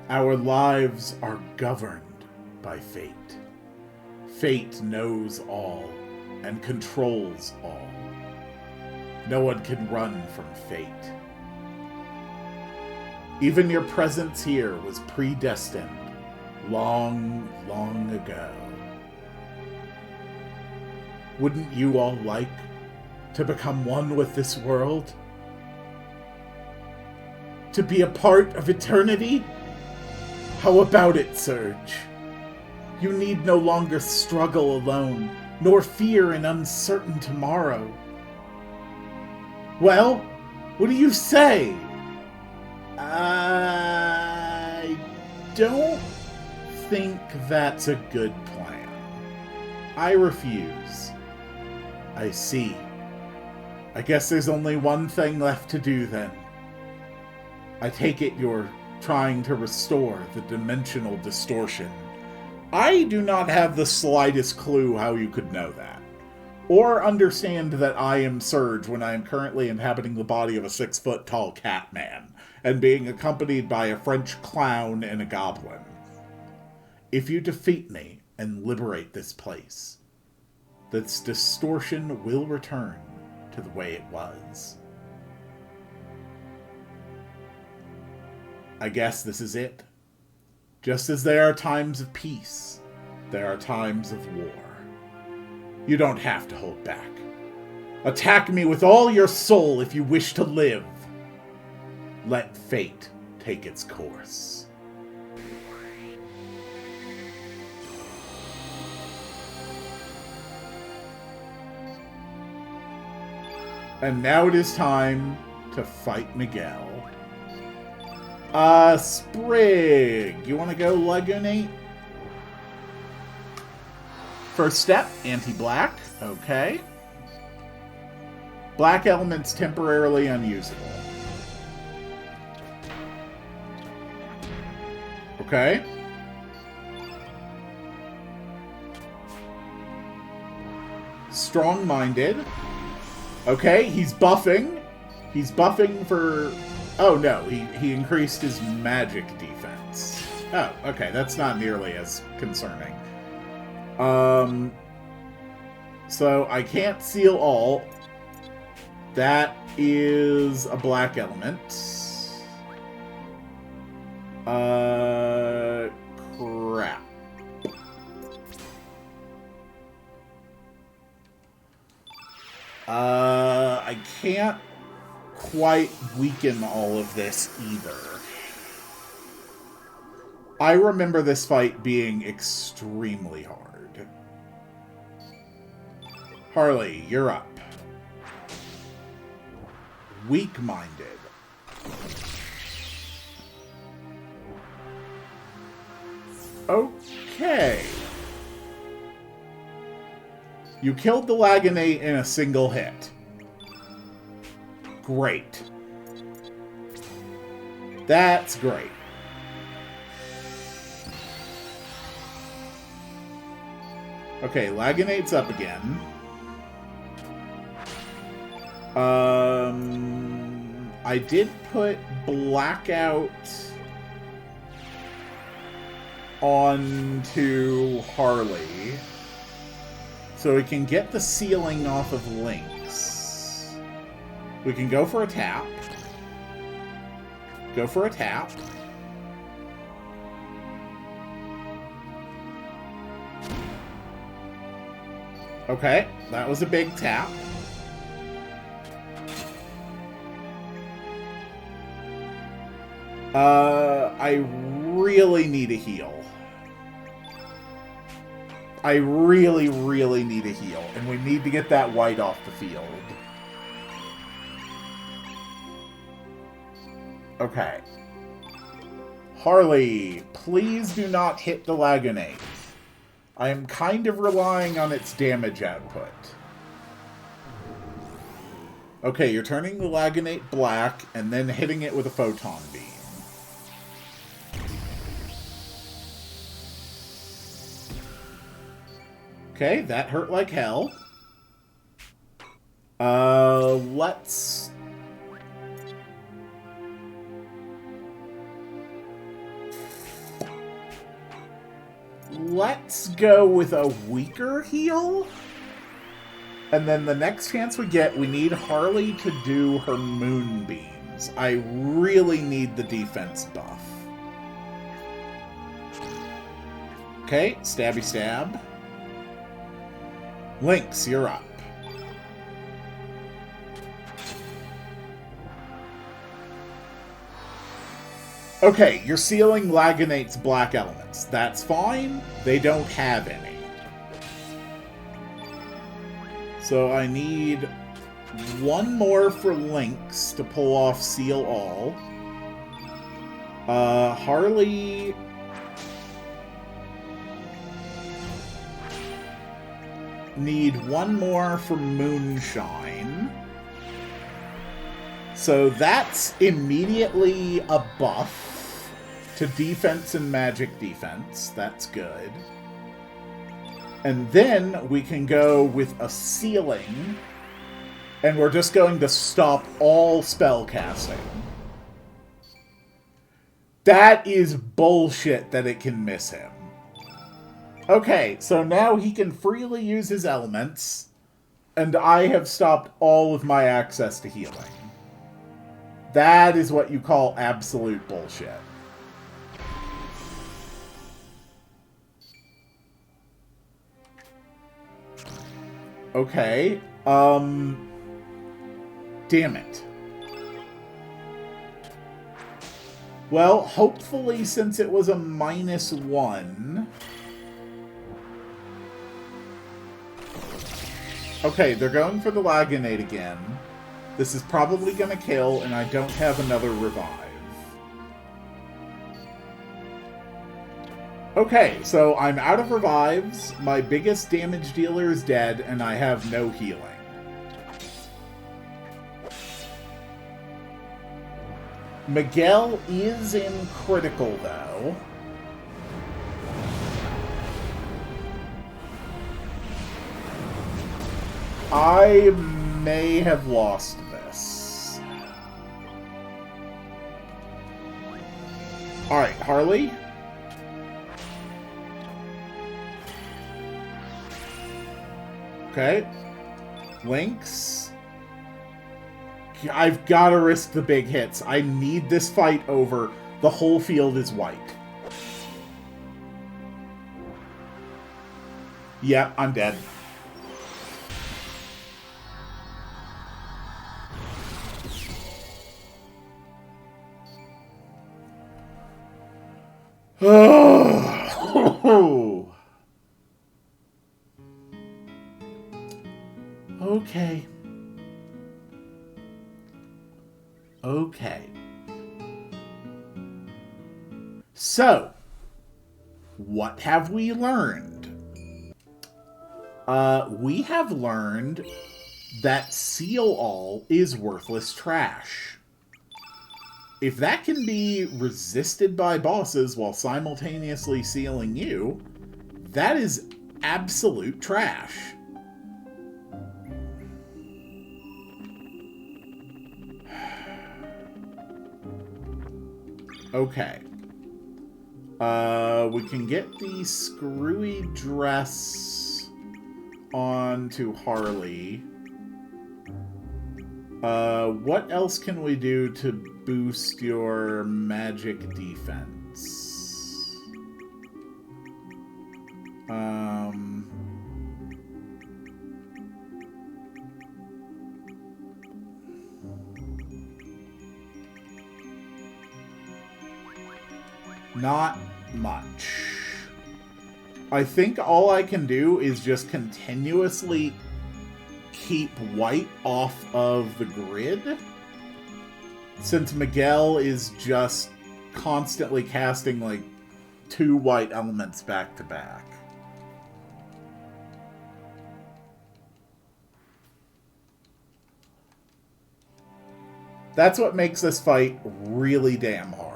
S1: Our lives are governed by fate. Fate knows all and controls all. No one can run from fate. Even your presence here was predestined long, long ago. Wouldn't you all like to become one with this world? To be a part of eternity? How about it, Surge? You need no longer struggle alone, nor fear an uncertain tomorrow. Well, what do you say? I don't think that's a good plan. I refuse. I see. I guess there's only one thing left to do then. I take it you're trying to restore the dimensional distortion. I do not have the slightest clue how you could know that, or understand that I am Surge when I am currently inhabiting the body of a 6-foot-tall cat man, and being accompanied by a French clown and a goblin. If you defeat me and liberate this place, this distortion will return to the way it was. I guess this is it. Just as there are times of peace, there are times of war. You don't have to hold back. Attack me with all your soul if you wish to live. Let fate take its course. And now it is time to fight Miguel. Sprig, you want to go Lagoonate? First step, anti-black. Okay. Black element's temporarily unusable. Okay. Strong-minded. Okay, he's buffing. He's buffing for... Oh, no, he increased his magic defense. Oh, okay, that's not nearly as concerning. So I can't seal all. That is a black element. Crap. I can't quite weaken all of this either. I remember this fight being extremely hard. Harley, you're up. Weak-minded. Okay. You killed the Laganate in a single hit. Great. That's great. Okay, Laganate's up again. I did put Blackout onto Harley, so we can get the sealing off of Lynx. We can go for a tap. Go for a tap. Okay, that was a big tap. I really need a heal. I really, really need a heal, and we need to get that white off the field. Okay. Harley, please do not hit the Laganate. I am kind of relying on its damage output. Okay, you're turning the Laganate black and then hitting it with a photon beam. Okay, that hurt like hell. Let's go with a weaker heal. And then the next chance we get, we need Harley to do her moonbeams. I really need the defense buff. Okay, stabby stab. Lynx, you're up. Okay, you're sealing Laganate's black elements. That's fine. They don't have any. So I need one more for Lynx to pull off Seal All. Harley... need one more for Moonshine. So that's immediately a buff to defense and magic defense. That's good. And then we can go with a sealing, and we're just going to stop all spell casting. That is bullshit that it can miss him. Okay, so now he can freely use his elements, and I have stopped all of my access to healing. That is what you call absolute bullshit. Okay, damn it. Well, hopefully since it was a -1... Okay, they're going for the Laganate again. This is probably going to kill, and I don't have another revive. Okay, so I'm out of revives, my biggest damage dealer is dead, and I have no healing. Miguel is in critical, though. I may have lost this. Alright, Harley. Okay. Lynx. I've got to risk the big hits. I need this fight over. The whole field is white. Yep, I'm dead. Oh. Okay. Okay. So, what have we learned? We have learned that Seal All is worthless trash. If that can be resisted by bosses while simultaneously sealing you, that is absolute trash. Okay. We can get the screwy dress onto Harley. What else can we do to boost your magic defense? Not much. I think all I can do is just continuously keep white off of the grid, since Miguel is just constantly casting like 2 white elements back to back. That's what makes this fight really damn hard.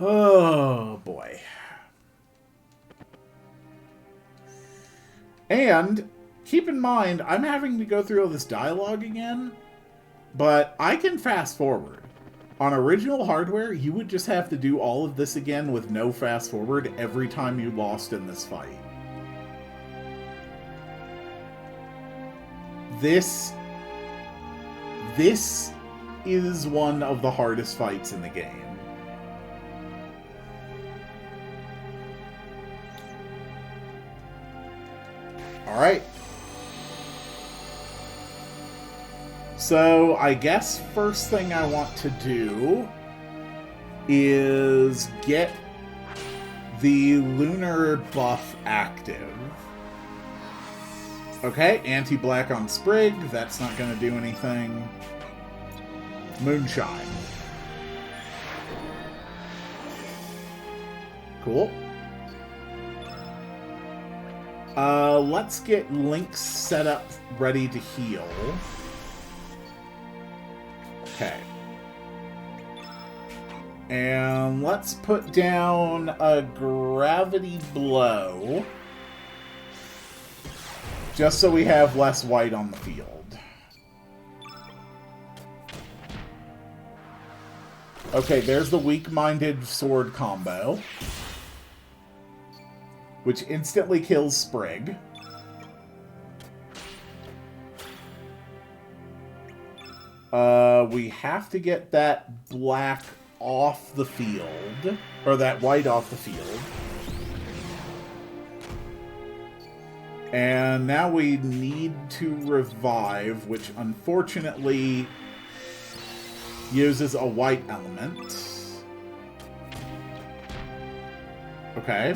S1: Oh, boy. And keep in mind, I'm having to go through all this dialogue again, but I can fast forward. On original hardware, you would just have to do all of this again with no fast forward every time you lost in this fight. This is one of the hardest fights in the game. Alright. So, I guess first thing I want to do is get the lunar buff active. Okay, anti-black on Sprig. That's not going to do anything. Moonshine. Cool. Let's get Lynx set up, ready to heal. Okay. And let's put down a gravity blow, just so we have less white on the field. Okay, there's the weak-minded sword combo, which instantly kills Sprig. We have to get that black off the field, or that white off the field. And now we need to revive, which unfortunately uses a white element. Okay.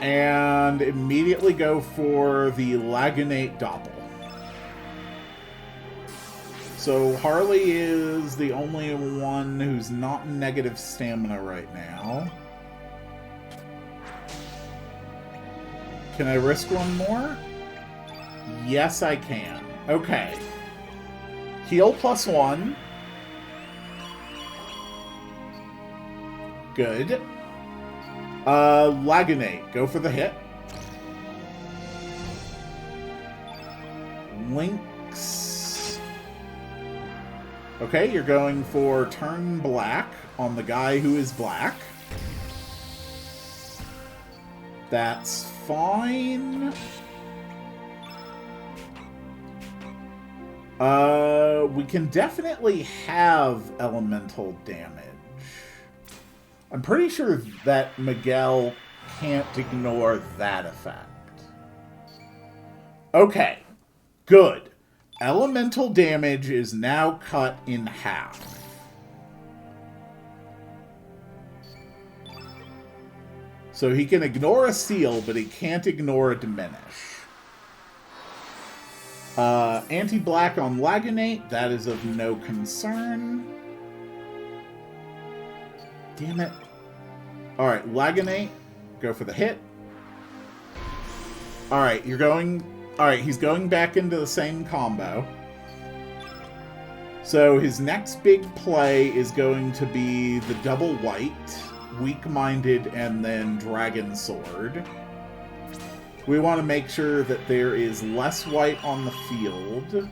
S1: And immediately go for the Lagunate Doppel. So Harley is the only one who's not in negative stamina right now. Can I risk one more? Yes, I can. Okay. Heal +1. Good. Lagunate. Go for the hit. Lynx. Okay, you're going for turn black. on the guy who is black. That's fine. We can definitely have elemental damage. I'm pretty sure that Miguel can't ignore that effect. Okay, good. Elemental damage is now cut in half. So he can ignore a seal, but he can't ignore a diminish. Anti-black on Lagunate, that is of no concern. Damn it. Alright, Lagunate, go for the hit. Alright, he's going back into the same combo. So his next big play is going to be the double white, weak-minded, and then Dragon Sword. We want to make sure that there is less white on the field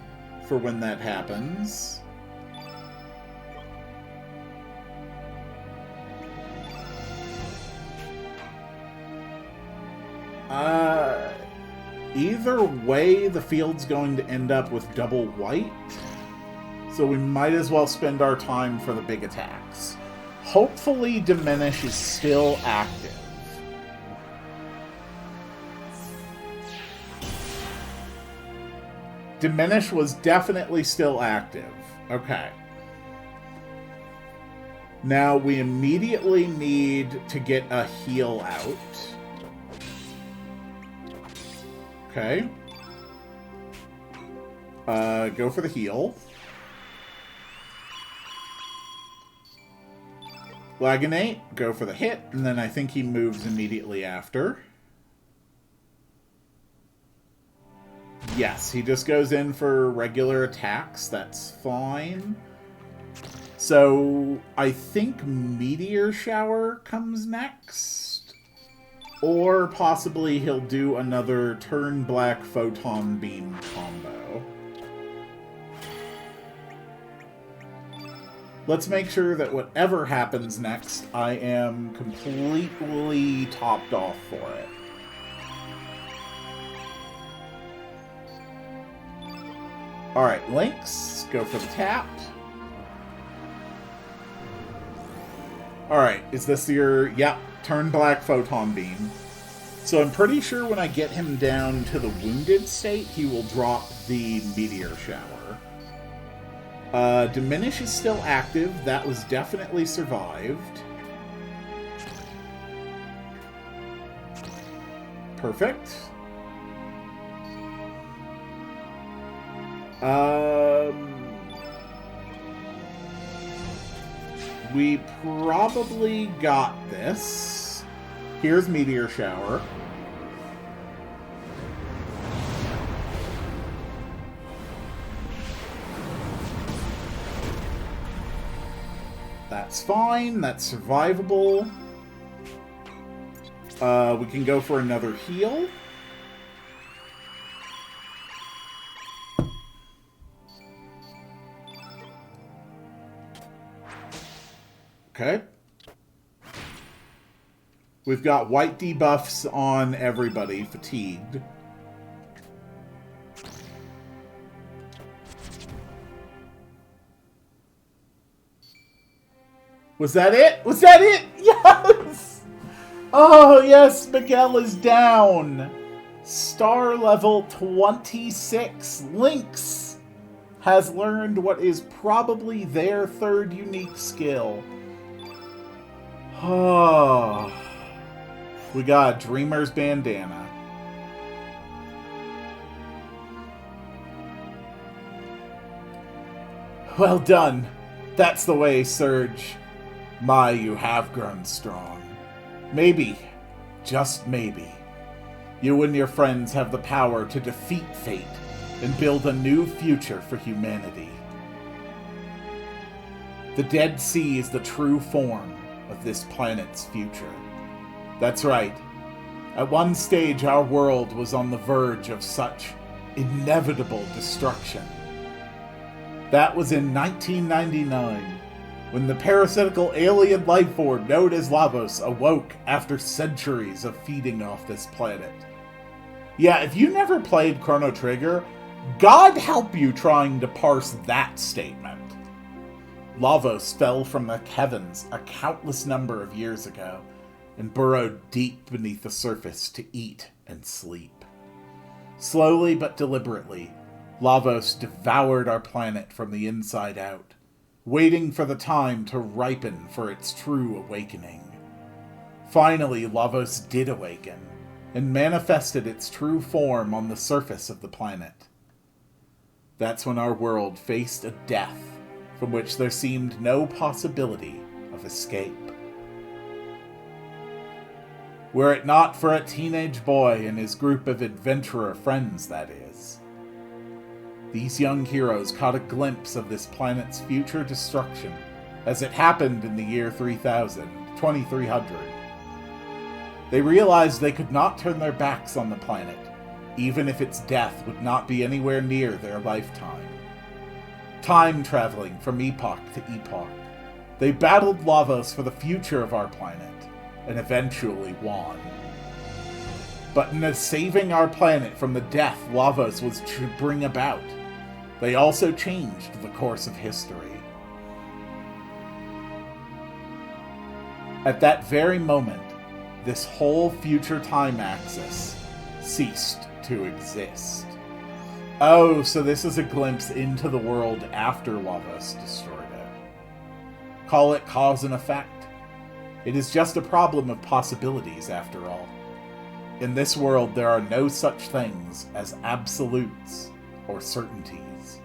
S1: for when that happens. Either way, the field's going to end up with double white, so we might as well spend our time for the big attacks. Hopefully, Diminish is still active. Diminish was definitely still active. Okay. Now we immediately need to get a heal out. Okay. Go for the heal. Lagunate, go for the hit, and then I think he moves immediately after. Yes, he just goes in for regular attacks. That's fine. So, I think Meteor Shower comes next. Or possibly he'll do another Turn Black Photon Beam combo. Let's make sure that whatever happens next, I am completely topped off for it. Alright, Lynx, go for the tap. Alright, is this your... Yep, Turn Black Photon Beam. So I'm pretty sure when I get him down to the wounded state, he will drop the Meteor Shower. Diminish is still active. That was definitely survived. Perfect. We probably got this. Here's Meteor Shower. That's fine. That's survivable. We can go for another heal. Okay. We've got white debuffs on everybody. Fatigued. Was that it? Was that it? Yes! Oh, yes, Miguel is down. Star level 26. Lynx has learned what is probably their third unique skill. Oh. We got a Dreamer's Bandana. Well done. That's the way, Surge. My, you have grown strong. Maybe, just maybe, you and your friends have the power to defeat fate and build a new future for humanity. The Dead Sea is the true form of this planet's future. That's right. At one stage, our world was on the verge of such inevitable destruction. That was in 1999. when the parasitical alien life form known as Lavos awoke after centuries of feeding off this planet. Yeah, if you never played Chrono Trigger, God help you trying to parse that statement. Lavos fell from the heavens a countless number of years ago and burrowed deep beneath the surface to eat and sleep. Slowly but deliberately, Lavos devoured our planet from the inside out, waiting for the time to ripen for its true awakening. Finally, Lavos did awaken, and manifested its true form on the surface of the planet. That's when our world faced a death from which there seemed no possibility of escape. Were it not for a teenage boy and his group of adventurer friends, that is. These young heroes caught a glimpse of this planet's future destruction as it happened in the year 2300. They realized they could not turn their backs on the planet, even if its death would not be anywhere near their lifetime. Time traveling from epoch to epoch, they battled Lavos for the future of our planet, and eventually won. But in saving our planet from the death Lavos was to bring about, they also changed the course of history. At that very moment, this whole future time axis ceased to exist. Oh, so this is a glimpse into the world after Lavos destroyed it. Call it cause and effect. It is just a problem of possibilities, after all. In this world, there are no such things as absolutes or certainties.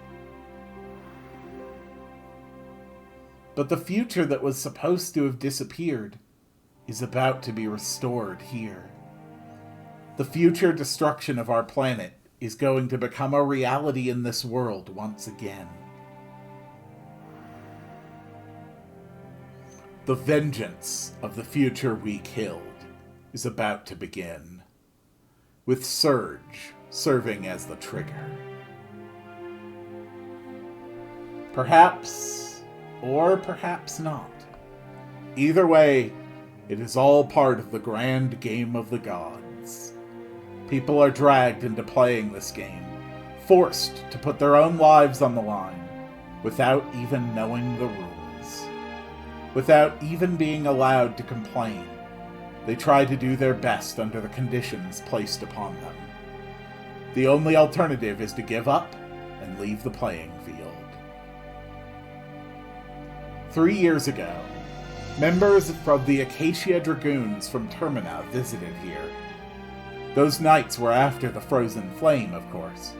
S1: But the future that was supposed to have disappeared is about to be restored here. The future destruction of our planet is going to become a reality in this world once again. The vengeance of the future we killed is about to begin, with Surge serving as the trigger. Perhaps, or perhaps not. Either way, it is all part of the grand game of the gods. People are dragged into playing this game, forced to put their own lives on the line, without even knowing the rules. Without even being allowed to complain, they try to do their best under the conditions placed upon them. The only alternative is to give up and leave the playing field. 3 years ago, members from the Acacia Dragoons from Termina visited here. Those nights were after the Frozen Flame, of course,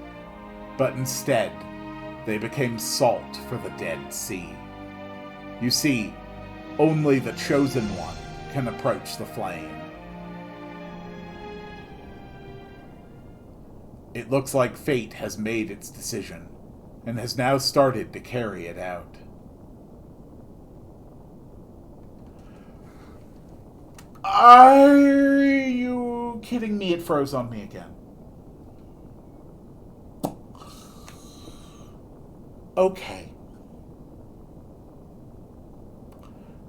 S1: but instead, they became salt for the Dead Sea. You see, only the Chosen One can approach the flame. It looks like fate has made its decision, and has now started to carry it out. Are you kidding me? It froze on me again. Okay.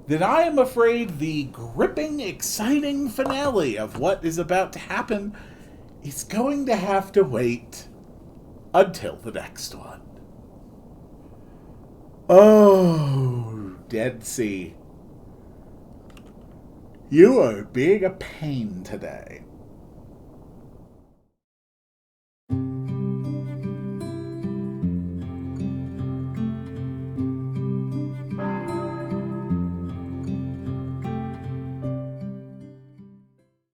S1: Then I am afraid the gripping, exciting finale of what is about to happen is going to have to wait until the next one. Oh, Dead Sea. You are being a pain today.